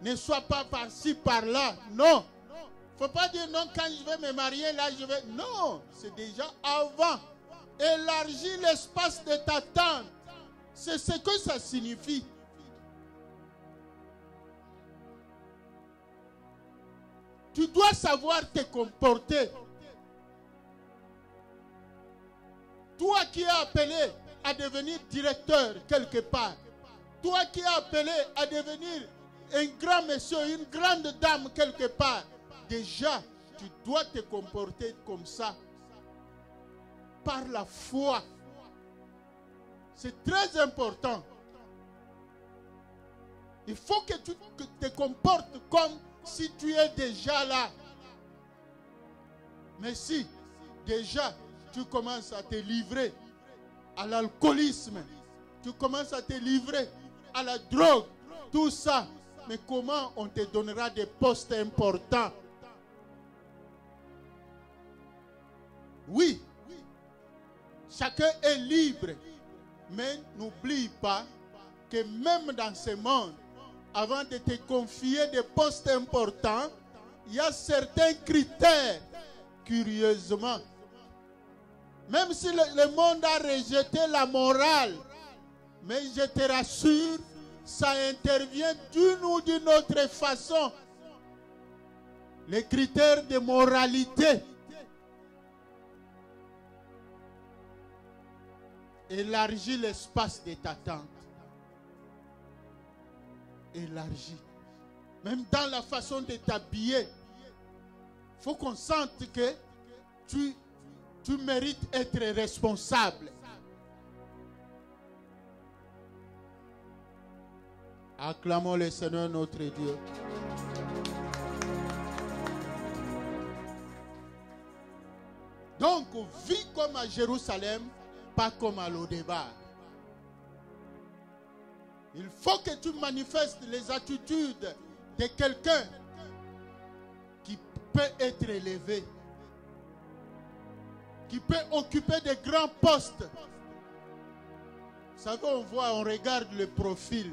Speaker 1: Ne sois pas par-ci, par-là. Non. Il ne faut pas dire non, quand je vais me marier, là je vais. Non, c'est déjà avant. Élargis l'espace de ta tente. C'est ce que ça signifie. Tu dois savoir te comporter. Toi qui es appelé à devenir directeur quelque part. Toi qui es appelé à devenir un grand monsieur, une grande dame quelque part. Déjà, tu dois te comporter comme ça. Par la foi. C'est très important. Il faut que tu te comportes comme si tu es déjà là. Mais si déjà tu commences à te livrer à l'alcoolisme, tu commences à te livrer à la drogue, tout ça, mais comment on te donnera des postes importants? Oui, chacun est libre, mais n'oublie pas que même dans ce monde, avant de te confier des postes importants, il y a certains critères, curieusement. Même si le monde a rejeté la morale, mais je te rassure, ça intervient d'une ou d'une autre façon. Les critères de moralité. Élargis l'espace de ta tente. Élargis. Même dans la façon de t'habiller. Il faut qu'on sente que tu mérites être responsable. Acclamons le Seigneur notre Dieu. Donc, vis comme à Jérusalem, pas comme à Lo-Débar. Il faut que tu manifestes les attitudes de quelqu'un qui peut être élevé, qui peut occuper de grands postes. Vous savez, on regarde le profil.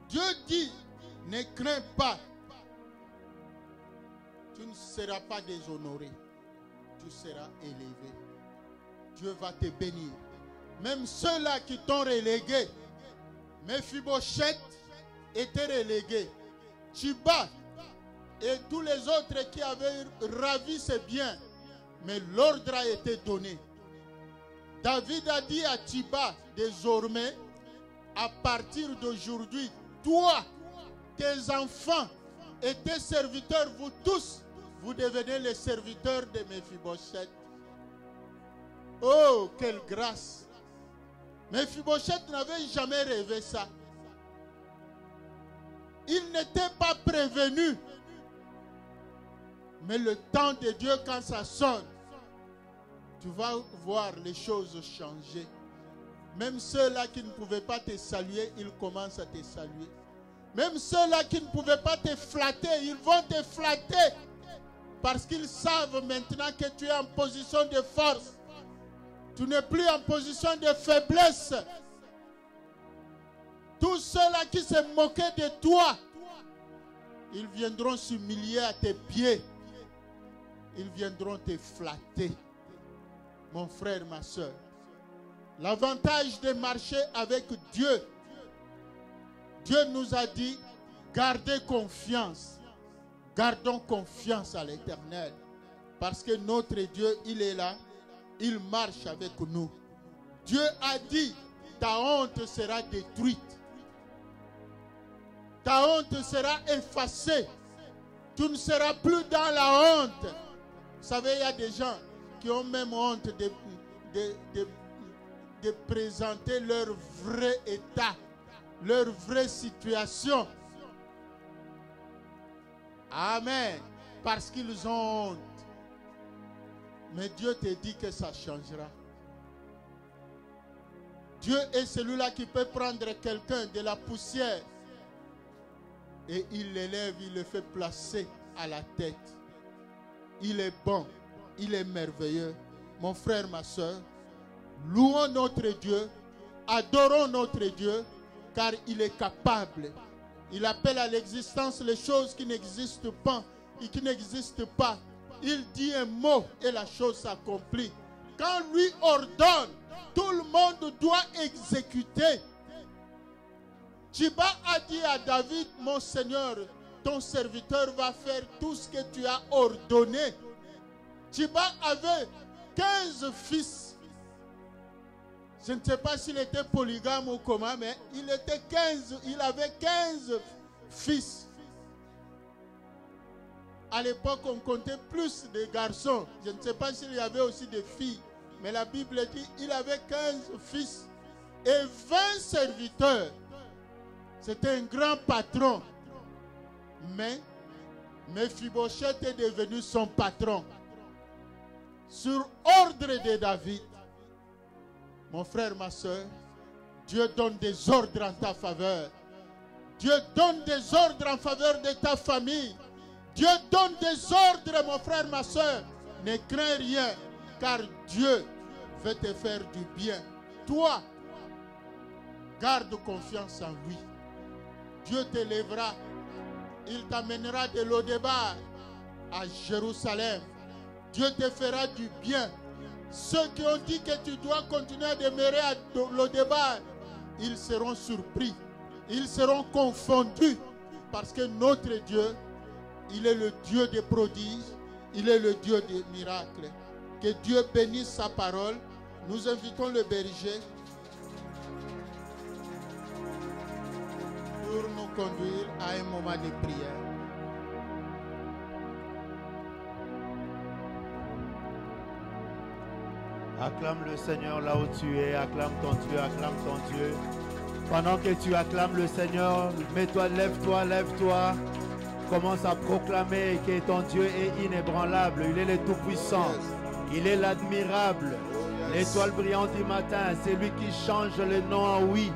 Speaker 1: Dieu dit, ne crains pas. Tu ne seras pas déshonoré. Tu seras élevé. Dieu va te bénir. Même ceux-là qui t'ont relégué. Mephibosheth était relégué. Tchiba et tous les autres qui avaient ravi ses biens. Mais l'ordre a été donné. David a dit à Tchiba, désormais, à partir d'aujourd'hui, toi, tes enfants et tes serviteurs, vous tous, vous devenez les serviteurs de Mephibosheth. Oh, quelle grâce! Mephibosheth n'avait jamais rêvé ça. Il n'était pas prévenu. Mais le temps de Dieu, quand ça sonne, tu vas voir les choses changer. Même ceux-là qui ne pouvaient pas te saluer, ils commencent à te saluer. Même ceux-là qui ne pouvaient pas te flatter, ils vont te flatter. Parce qu'ils savent maintenant que tu es en position de force. Tu n'es plus en position de faiblesse. Tous ceux-là qui se moquaient de toi, ils viendront s'humilier à tes pieds. Ils viendront te flatter. Mon frère, ma soeur. L'avantage de marcher avec Dieu. Dieu nous a dit, gardez confiance. Gardons confiance à l'Éternel. Parce que notre Dieu, il est là. Il marche avec nous. Dieu a dit, ta honte sera détruite. Ta honte sera effacée. Tu ne seras plus dans la honte. Vous savez, il y a des gens qui ont même honte de présenter leur vrai état, leur vraie situation. Amen. Parce qu'ils ont honte. Mais Dieu te dit que ça changera. Dieu est celui-là qui peut prendre quelqu'un de la poussière et il l'élève, il le fait placer à la tête. Il est bon, il est merveilleux. Mon frère, ma soeur, louons notre Dieu, adorons notre Dieu, car il est capable. Il appelle à l'existence les choses qui n'existent pas et qui n'existent pas. Il dit un mot et la chose s'accomplit. Quand lui ordonne, tout le monde doit exécuter. Tchiba a dit à David, mon Seigneur, ton serviteur va faire tout ce que tu as ordonné. Tchiba avait 15 fils. Je ne sais pas s'il était polygame ou comment, mais il avait 15 fils. À l'époque, on comptait plus de garçons. Je ne sais pas s'il y avait aussi des filles. Mais la Bible dit qu'il avait 15 fils et 20 serviteurs. C'était un grand patron. Mais Mephibosheth est devenu son patron. Sur ordre de David. Mon frère, ma soeur, Dieu donne des ordres en ta faveur. Dieu donne des ordres en faveur de ta famille. Dieu donne des ordres, mon frère, ma soeur. Ne crains rien, car Dieu veut te faire du bien. Toi, garde confiance en lui. Dieu t'élèvera. Il t'amènera de Lo-Débar à Jérusalem. Dieu te fera du bien. Ceux qui ont dit que tu dois continuer à demeurer à Lo-Débar, ils seront surpris. Ils seront confondus. Parce que notre Dieu, il est le Dieu des prodiges. Il est le Dieu des miracles. Que Dieu bénisse sa parole. Nous invitons le berger pour nous conduire à un moment de prière.
Speaker 3: Acclame le Seigneur là où tu es, acclame ton Dieu, acclame ton Dieu. Pendant que tu acclames le Seigneur, mets-toi, lève-toi, lève-toi. Commence à proclamer que ton Dieu est inébranlable, il est le Tout-Puissant, il est l'admirable, l'étoile brillante du matin, c'est lui qui change le non en oui,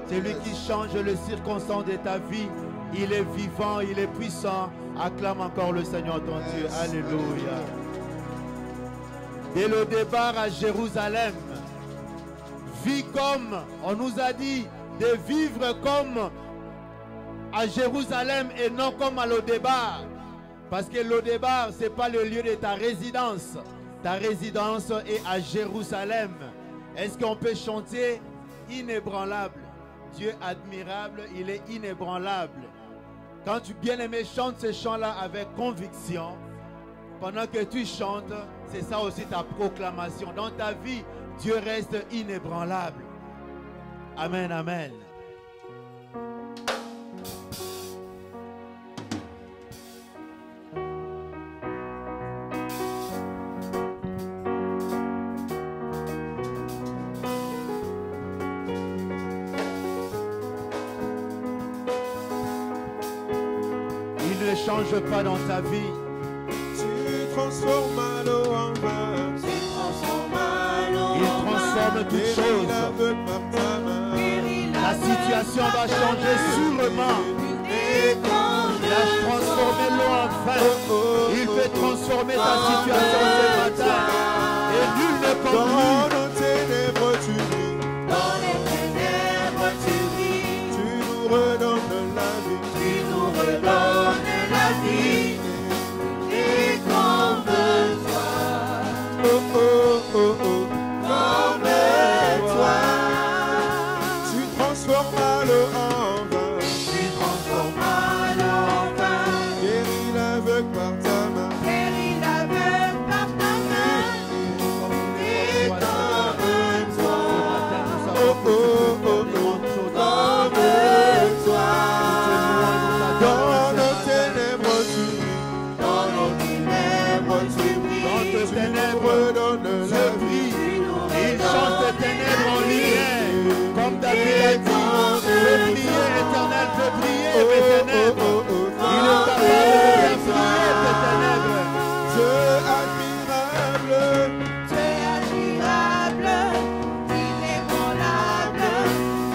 Speaker 3: c'est lui qui change les circonstances de ta vie. Il est vivant, il est puissant. Acclame encore le Seigneur ton Dieu. Alléluia. Dès le départ à Jérusalem, vis comme, on nous a dit, de vivre comme à Jérusalem et non comme à Lo-Débar. Parce que Lo-Débar, ce n'est pas le lieu de ta résidence. Ta résidence est à Jérusalem. Est-ce qu'on peut chanter inébranlable? Dieu admirable, il est inébranlable. Quand tu bien-aimé chantes ce chant-là avec conviction, pendant que tu chantes, c'est ça aussi ta proclamation. Dans ta vie, Dieu reste inébranlable. Amen, amen. Il ne change pas dans ta vie.
Speaker 2: Tu transformes l'eau en vin.
Speaker 3: Il transforme toutes choses. La situation va changer sûrement. Il a transformé l'eau en vin. Il peut transformer ta situation ce matin. Et nul ne peut
Speaker 2: Dans nos ténèbres tu brilles.
Speaker 4: Dans les ténèbres tu brilles.
Speaker 2: Tu nous redonnes la vie.
Speaker 4: Tu nous redonnes la vie. Et comme toi.
Speaker 2: Oh oh oh oh.
Speaker 4: Comme toi.
Speaker 2: Tu transformes l'eau en vin.
Speaker 4: Tu transformes l'eau en vin.
Speaker 2: Guéris l'aveugle par ta main.
Speaker 4: Guéris l'aveugle par ta main. Et comme toi.
Speaker 2: Oh oh oh oh.
Speaker 4: Comme toi.
Speaker 2: Dans nos ténèbres tu brilles.
Speaker 4: Dans nos ténèbres tu brilles.
Speaker 3: Dans tes
Speaker 2: Tu nous
Speaker 3: ténèbres,
Speaker 2: redonnes
Speaker 3: Dieu
Speaker 2: la vie.
Speaker 3: brille. Il change tes ténèbres en lumière. Comme David a dit, fais briller, l'Éternel fait briller mes ténèbres. Il est capable de faire briller tes ténèbres.
Speaker 2: Dieu admirable.
Speaker 4: Tu es admirable, inébranlable.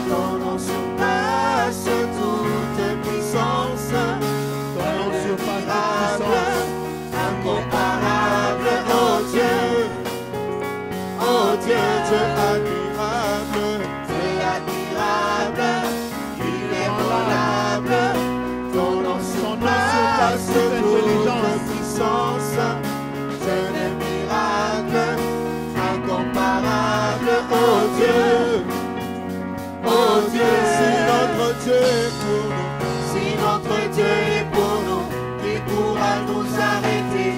Speaker 4: Ton nom surpasse toute puissance.
Speaker 3: Ton nom surpasse toute puissance.
Speaker 4: Incomparable, oh Dieu.
Speaker 2: Oh Dieu, Dieu admirable.
Speaker 4: Tu es admirable, inébranlable. Ton nom surpasse
Speaker 3: toute intelligence.
Speaker 2: toute puissance.
Speaker 4: Dieu des miracles, incomparable, oh Dieu. Oh Dieu,
Speaker 2: Si notre Dieu est pour nous,
Speaker 4: si notre Dieu est pour nous, qui pourra nous arrêter?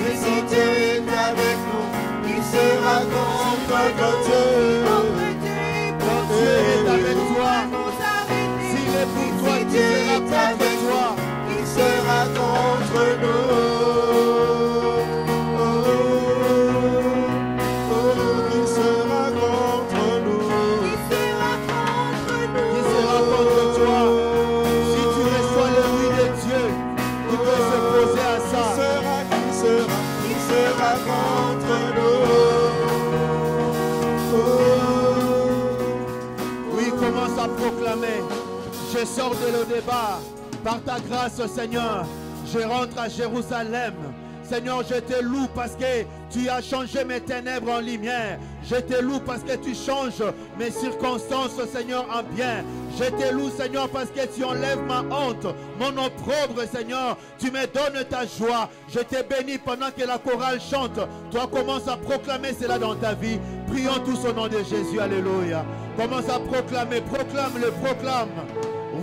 Speaker 4: Et si Dieu est avec nous, qui sera contre
Speaker 2: notre
Speaker 4: nous?
Speaker 2: Dieu,
Speaker 4: Notre Dieu
Speaker 3: proclamer. Je sors de l'Odébar. Par ta grâce, Seigneur, je rentre à Jérusalem. Seigneur, je te loue parce que tu as changé mes ténèbres en lumière. Je te loue parce que tu changes mes circonstances, Seigneur, en bien. Je te loue, Seigneur, parce que tu enlèves ma honte, mon opprobre, Seigneur. Tu me donnes ta joie. Je te bénis pendant que la chorale chante. Toi, commence à proclamer cela dans ta vie. Prions tous au nom de Jésus. Alléluia. Commence à proclamer. Proclame-le, proclame.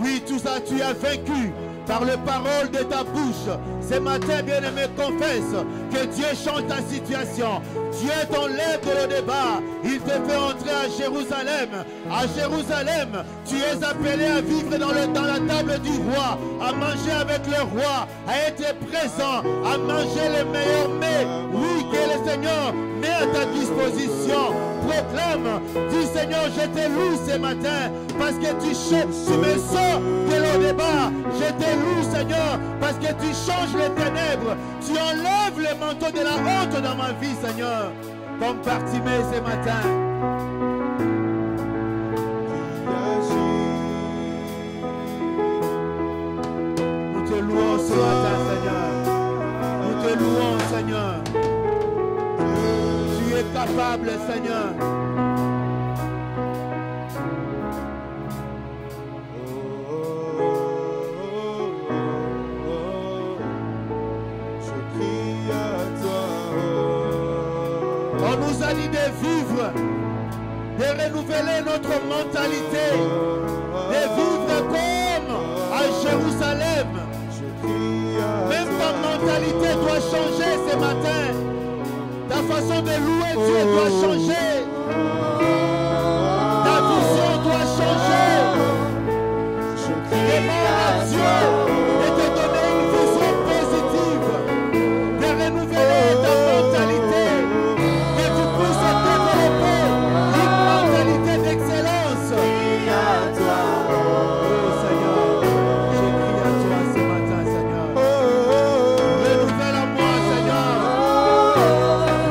Speaker 3: Oui, tout ça, tu as vaincu. Par les paroles de ta bouche, ce matin, bien-aimé, confesse que Dieu change ta situation. Dieu t'enlève de l'Odébar. Il te fait entrer à Jérusalem. À Jérusalem, tu es appelé à vivre dans la table du roi, à manger avec le roi, à être présent, à manger les meilleurs mets. Oui, que le Seigneur met à ta disposition. Proclame, dis Seigneur, je te loue ce matin parce que tu me sors de l'Odébar. Je te loue, Seigneur, parce que tu changes les ténèbres. Tu enlèves le manteau de la honte dans ma vie, Seigneur. Comme Bartimée ce matin. Nous te louons ce matin, Seigneur. Nous te louons, Seigneur. Tu es capable, Seigneur. On nous a dit de vivre, de renouveler notre mentalité, de vivre comme à Jérusalem. Même ta mentalité doit changer ce matin. Ta façon de louer Dieu doit changer. Ta vision doit changer. Demande à Dieu de te donner une vision positive, de renouveler ta mentalité, que tu puisses développer une mentalité d'excellence. Oh Seigneur, je crie à toi ce matin, Seigneur. Renouvelle à moi, Seigneur,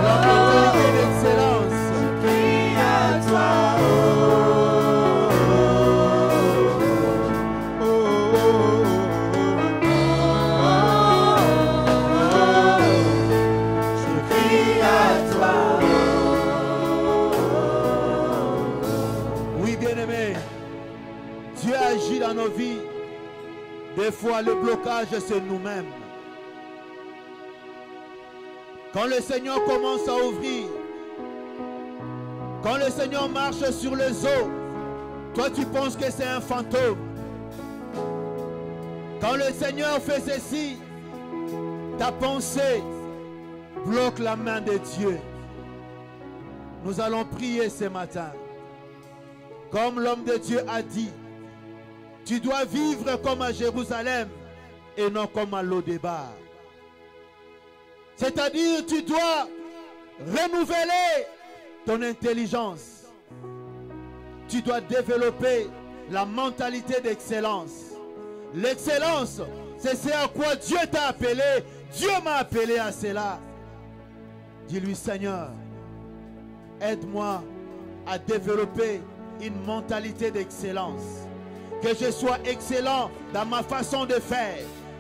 Speaker 3: la mentalité d'excellence. Oui, bien-aimé, Dieu agit dans nos vies. Des fois, le blocage, c'est nous-mêmes. Quand le Seigneur commence à ouvrir, quand le Seigneur marche sur les eaux, toi tu penses que c'est un fantôme. Quand le Seigneur fait ceci, ta pensée bloque la main de Dieu. Nous allons prier ce matin. Comme l'homme de Dieu a dit, tu dois vivre comme à Jérusalem et non comme à l'Odébar. C'est-à-dire, tu dois renouveler ton intelligence. Tu dois développer la mentalité d'excellence. L'excellence, c'est ce à quoi Dieu t'a appelé. Dieu m'a appelé à cela. Dis-lui, Seigneur, aide-moi à développer une mentalité d'excellence. Que je sois excellent dans ma façon de faire,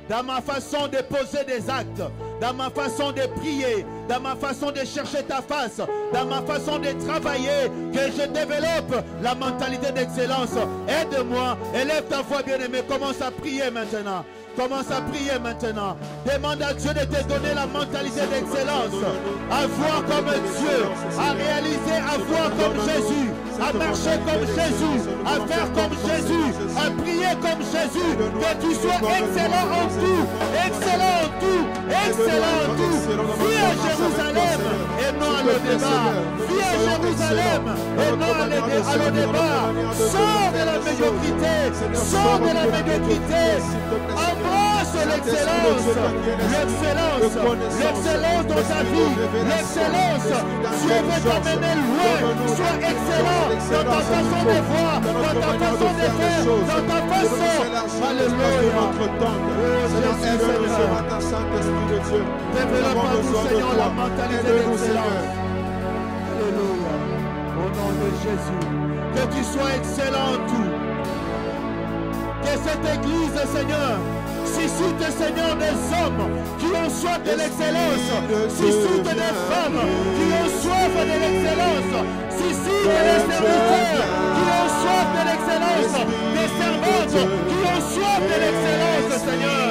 Speaker 3: dans ma façon de poser des actes, dans ma façon de prier, dans ma façon de chercher ta face, dans ma façon de travailler, que je développe la mentalité d'excellence. Aide-moi, élève ta voix, bien-aimé, commence à prier maintenant. Commence à prier maintenant. Demande à Dieu de te donner la mentalité d'excellence. À voir comme Dieu, à réaliser, à voir comme Jésus, à marcher comme Jésus, à faire comme Jésus, à prier comme Jésus. Que tu sois excellent en tout, excellent en tout, excellent en tout. Vis à Jérusalem et non à l'Odébar. Vis à Jérusalem et non à l'Odébar. Sors de la médiocrité, sors de la médiocrité. Embrasse l'excellence, l'excellence, l'excellence dans ta vie, l'excellence. Dieu veut t'amener loin. Sois excellent dans ta façon de voir, dans ta façon de faire, dans ta façon. Alléluia. Développe en nous, Seigneur, la mentalité d'excellence. Alléluia. Au nom de Jésus. Que tu sois excellent en tout. cette église, Seigneur. Suscite, Seigneur, des hommes qui ont soif de l'excellence. Suscite des femmes qui ont soif de l'excellence. Suscite des serviteurs qui ont soif de l'excellence. Des servantes qui ont soif de l'excellence, Seigneur.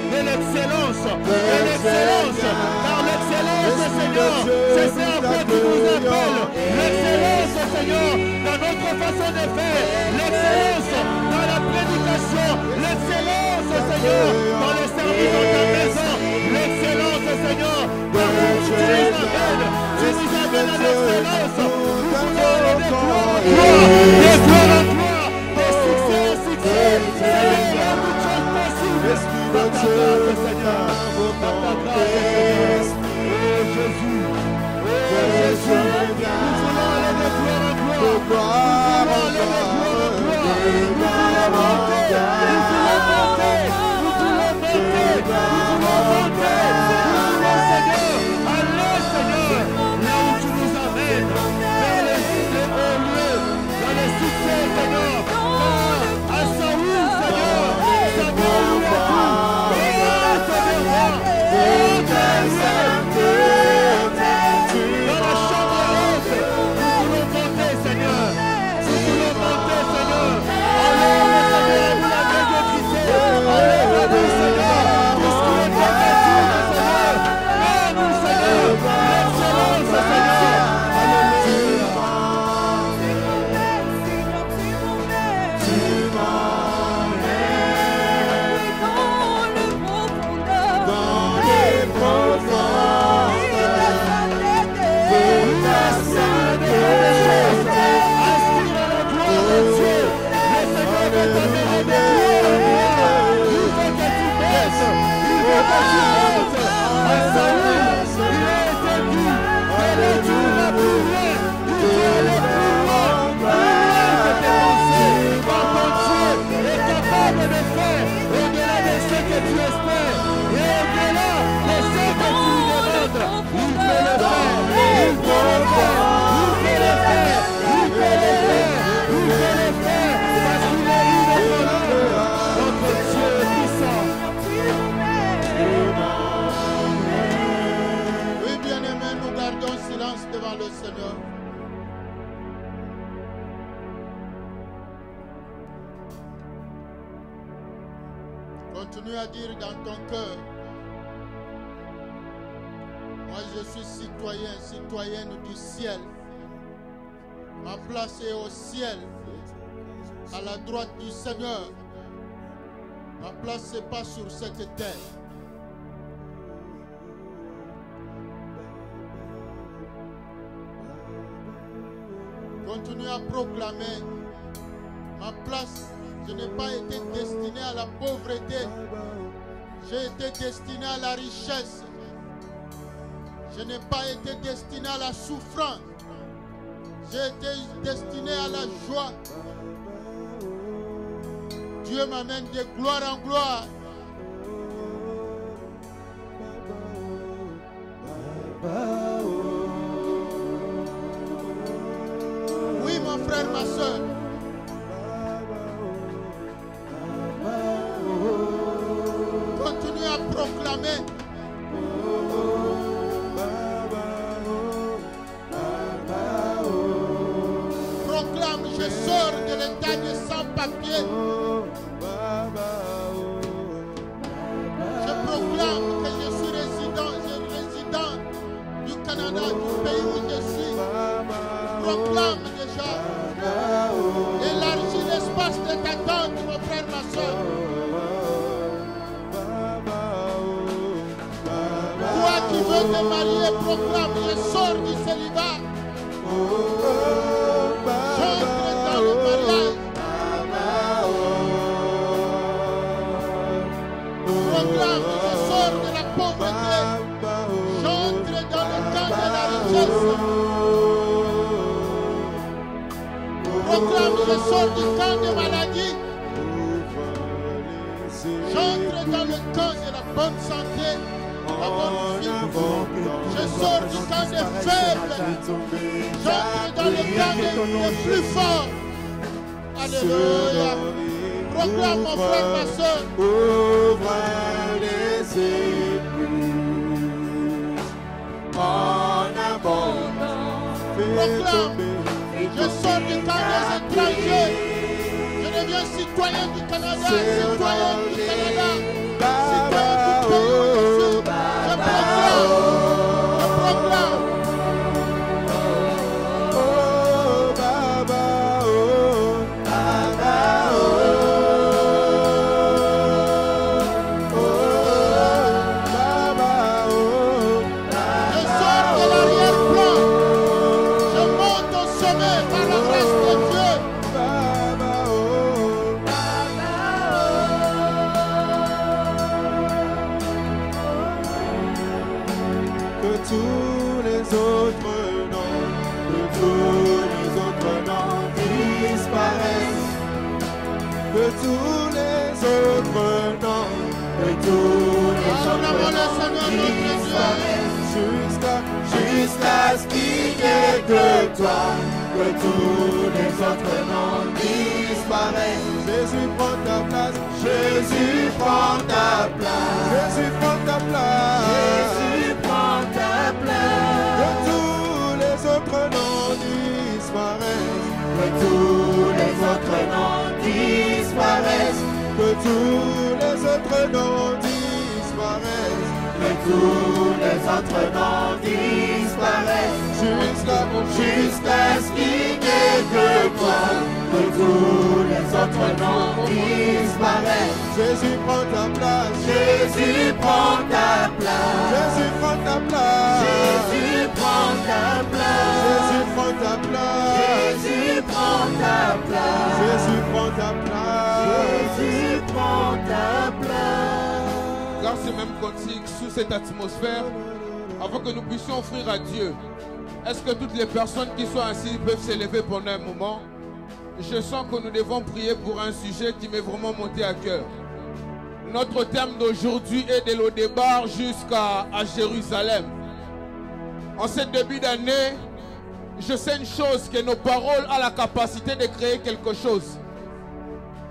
Speaker 3: De l'excellence, de l'excellence. Car l'excellence, Seigneur, c'est ce à quoi tu nous appelles. L'excellence, Seigneur, dans notre façon de faire. L'excellence dans la prédication. L'excellence, Seigneur, dans le service de ta maison. L'excellence, Seigneur, dans où tu nous amènes. Tu nous amènes à l'excellence. Nous voulons aller de gloire en gloire, de gloire en gloire, de succès en succès. Seigneur, toute chose possible. Par ta grâce, Seigneur. Par ta grâce, Seigneur. Oh Jésus. Oh Jésus. Nous voulons aller de gloire en gloire. Nous voulons aller de gloire en gloire. Nous voulons monter. Nous voulons monter. Nous voulons monter. Nous voulons monter. Nous voulons, Seigneur, aller, Seigneur, là où tu nous amènes, vers les hauts lieux, dans les succès, Seigneur. À Saoul, Seigneur. Seigneur, nous le tout. Dans la chambre haute, nous voulons monter, Seigneur. Nous voulons monter, Seigneur. Enlève, Seigneur, vous la médiocrité. Enlève-nous, Seigneur, tout ce qui est négatif, Seigneur. Donne-nous, Seigneur, l'excellence, Seigneur. Alléluia.
Speaker 1: Continue à dire dans ton cœur, moi je suis citoyen, citoyenne du ciel. Ma place est au ciel, à la droite du Seigneur. Ma place n'est pas sur cette terre. Continue à proclamer, ma place, je n'ai pas été destiné à la pauvreté. J'ai été destiné à la richesse. Je n'ai pas été destiné à la souffrance. J'ai été destiné à la joie. Dieu m'amène de gloire en gloire. Oui, mon frère, ma soeur. Continue à proclamer. Proclame, je sors de l'état de sans-papier. Je proclame que je suis résident du Canada, du pays où je suis. Proclame déjà. Élargis l'espace de ta tente, mon frère, ma soeur. Toi qui veux te marier, proclame, je sors du célibat. J'entre dans le mariage. Proclame, je sors de la pauvreté. J'entre dans le camp de la richesse. Proclame, je sors du camp de maladie. J'entre dans le camp de la bonne santé. La bonne vie. Je sors du camp des faibles. J'entre dans le camp des plus forts. Alléluia. Proclame, mon frère, ma soeur.
Speaker 4: Ouvre les écluses en abondance.
Speaker 1: Proclame. Je sors du camp des étrangers. Je deviens citoyen du Canada. Citoyen du Canada. Citoyen du pays où je suis. Je proclame. Je proclame.
Speaker 4: Jusqu'à ce qu'il n'y ait que toi, que tous les autres noms disparaissent. Jésus prend ta place, Jésus prend ta place, Jésus prend ta place, Jésus prend ta place. Que tous les autres noms disparaissent, que tous les autres noms disparaissent, que tous les autres noms disparaissent. Que tous les autres noms disparaissent jusqu'à ce qu'il n'y ait que toi. Que tous les autres noms disparaissent. Jésus prend ta place. Jésus prend ta place. Jésus prend ta place. Jésus prend ta place. Jésus prend ta place. Jésus prend ta place. Jésus prend ta place. Jésus prend ta place.
Speaker 5: Car c'est même cantique sous cette atmosphère, avant que nous puissions offrir à Dieu. Est-ce que toutes les personnes qui sont assises peuvent s'élever pendant un moment? Je sens que nous devons prier pour un sujet qui m'est vraiment monté à cœur. Notre thème d'aujourd'hui est de Lo-Debar jusqu'à Jérusalem. En ce début d'année, je sais une chose, que nos paroles ont la capacité de créer quelque chose.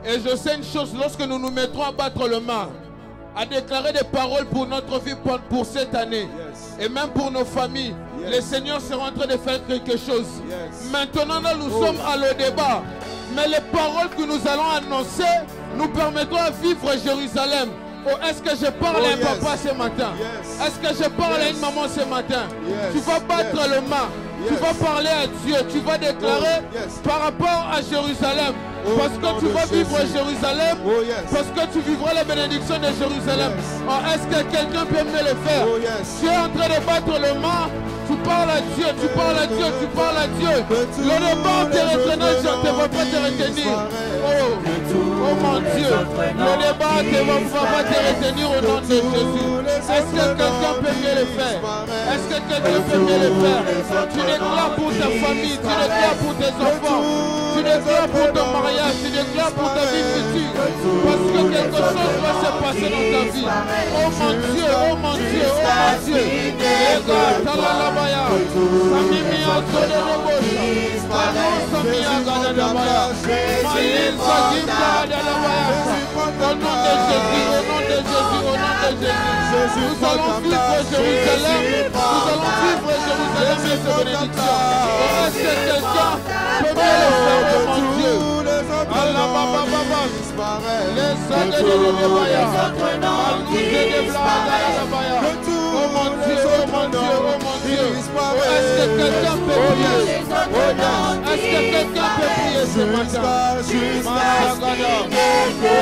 Speaker 5: Et je sais une chose, lorsque nous nous mettrons à battre le main, à déclarer des paroles pour notre vie, pour cette année, et même pour nos familles, le Seigneur sera en train de faire quelque chose. Maintenant, nous sommes à Lo-Debar, mais les paroles que nous allons annoncer nous permettront de vivre Jérusalem. Oh, est-ce que je parle à un papa ce matin? Est-ce que je parle à une maman ce matin? Tu vas battre le main, tu vas parler à Dieu, tu vas déclarer par rapport à Jérusalem. Parce que tu vas vivre Jérusalem, parce que tu vivras la bénédiction de Jérusalem. Oh, est-ce que quelqu'un peut me le faire? Tu es en train de battre le main, tu parles à Dieu, tu parles à Dieu, tu parles à Dieu. Lo-Debar te retiendra, je ne va pas te retenir. Oh mon Dieu, Lo-Debar ne va pas te retenir au nom de Jésus. Est-ce que quelqu'un peut mieux le faire? Est-ce que quelqu'un peut mieux le faire? Tu déclares pour ta famille, tu déclares pour tes enfants, tu déclares pour ton mariage, tu déclares pour ta vie future. Parce que quelque chose va se passer dans ta vie. Oh mon Dieu, oh mon Dieu, oh mon Dieu. Les gars, talalabaya, samimi azode de bosha, sami agada dabaya, maïl sagimba dalabaya. Au nom de Jésus, au nom de Jésus, au nom de Jésus. Nous allons vivre Jérusalem, nous allons vivre Jérusalem et ses bénédictions. Est-ce que quelqu'un peut me le faire, oh mon Dieu? Allah baba baba, les sagades de Lo-Debar, Al-Mouzé de Blaga Dabaya. Oh mon Dieu, oh mon Dieu, oh mon Dieu. Est-ce que quelqu'un peut prier? Est-ce que quelqu'un peut prier ce matin? Masagada. Oh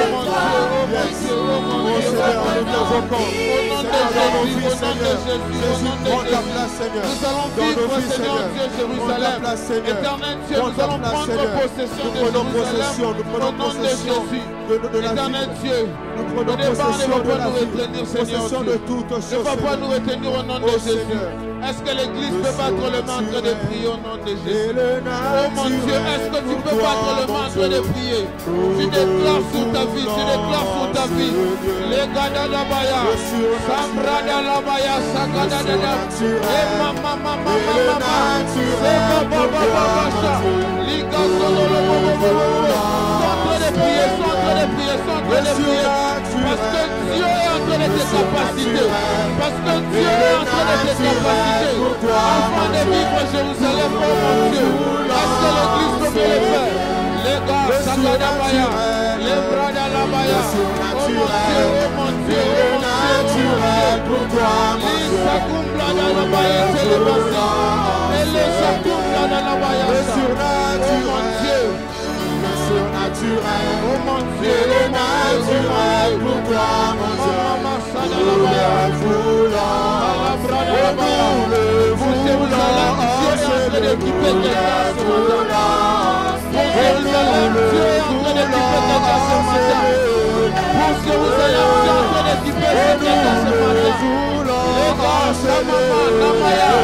Speaker 5: mon Dieu, oh mon Dieu, oh mon Dieu. Au nom de Jésus, au nom de Jésus, nous allons vivre, Seigneur Dieu, Jérusalem. Éternel Dieu, nous allons prendre possession de Jérusalem au nom de Jésus. Éternel Dieu, Lo-Debar ne va pas nous retenir, Seigneur Dieu. Ne va pas nous retenir au nom de Jésus. Est-ce que l'église peut battre le main en train de prier au nom de Jésus? Oh mon Dieu, est-ce que tu peux battre le main en train de prier? Tu déclares sur ta vie, tu déclares sur ta vie. Les gada dabaya, Sambra dalabaya, Sagada dada, et mama mama mama, c'est baba baba bacha, Liga solo le bobo bobo. Sois en train de prier, sois en train de prier. prier. Parce que Dieu est en train de te capaciter. Parce que Dieu est en train de te capaciter. Afin de vivre Jérusalem, oh mon Dieu. Est-ce que l'Église peut me le faire? Les gars, Sakadabaya, les bras d'Alabaya. Oh mon Dieu, oh mon Dieu, oh mon Dieu, pour toi, Lisa Kumbla d'Alabaya, c'est le bassin. Et les Sakumbla d'Alabaya, oh mon Dieu.
Speaker 4: Surnaturel,
Speaker 5: oh mon Dieu,
Speaker 4: le naturel pour toi, mon Dieu. Nous le voulons,
Speaker 5: pour Jérusalem, Dieu est en train d'équiper quelqu'un ce matin. Pour Jérusalem, Dieu est en train d'équiper quelqu'un ce matin. Pour Jérusalem, Dieu est en train d'équiper quelqu'un ce matin. Les gars, Shamama, Namaya.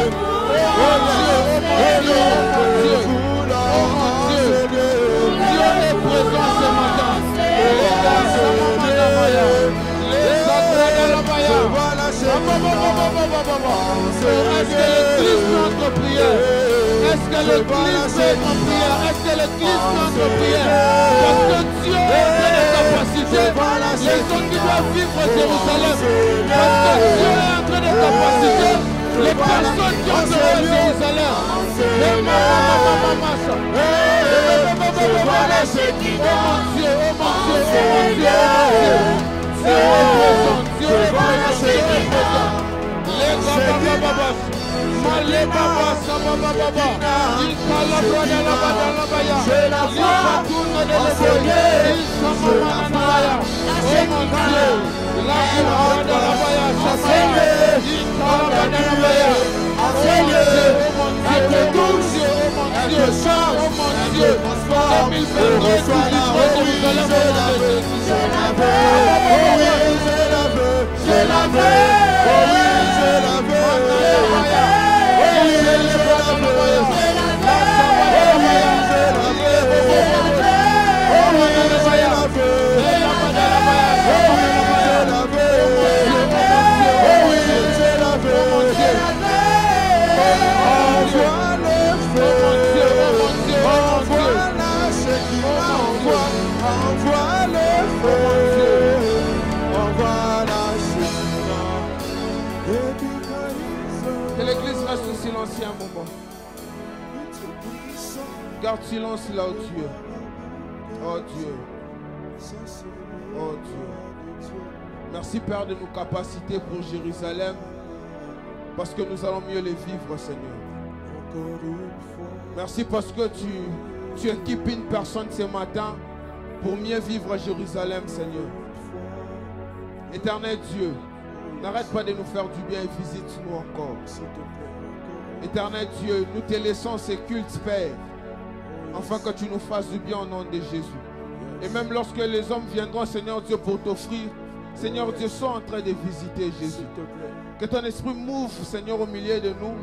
Speaker 5: Oh Dieu, oh mon Dieu, oh mon Dieu. Dieu est présent ce matin. Les gars, Shamama, Namaya. Les sacrés de la Maya. Est-ce que l'Église peut entre prière? Est-ce que l'Église peut entre prière? Est-ce que l'Église peut entre prière? Parce que Dieu est en train de capaciter les gens qui doivent vivre Jérusalem. Parce que Dieu est en train de capaciter les personnes qui ont besoin de Jérusalem. Les mamans. Oh mon Dieu, oh mon Dieu, oh mon Dieu, oh mon Dieu. Dieu est présent, Dieu est présent, Dieu est présent. Les Baba, Malé Baba, Sababa Baba, il calabra de la Badalabaya, il retourne de l'Eboye, il s'amamana. Oh mon Dieu, la Baba de la Baya, Shamaya, il calabra de la Baya. Oh mon Dieu, oh mon Dieu, oh mon Dieu, 2022,
Speaker 4: je la
Speaker 5: Que l'Église reste au silence un moment. Garde silence là où tu es. Oh Dieu. Oh Dieu. Merci Père de nos capacités pour Jérusalem. Parce que nous allons mieux les vivre, Seigneur. Merci parce que tu équipes une personne ce matin pour mieux vivre Jérusalem, Seigneur. Éternel Dieu, n'arrête pas de nous faire du bien et visite-nous encore. Éternel Dieu, nous te laissons ces cultes, Père, afin que tu nous fasses du bien au nom de Jésus. Et même lorsque les hommes viendront, Seigneur Dieu, pour t'offrir, Seigneur Dieu, sois en train de visiter Jésus. Que ton esprit m'ouvre, Seigneur, au milieu de nous.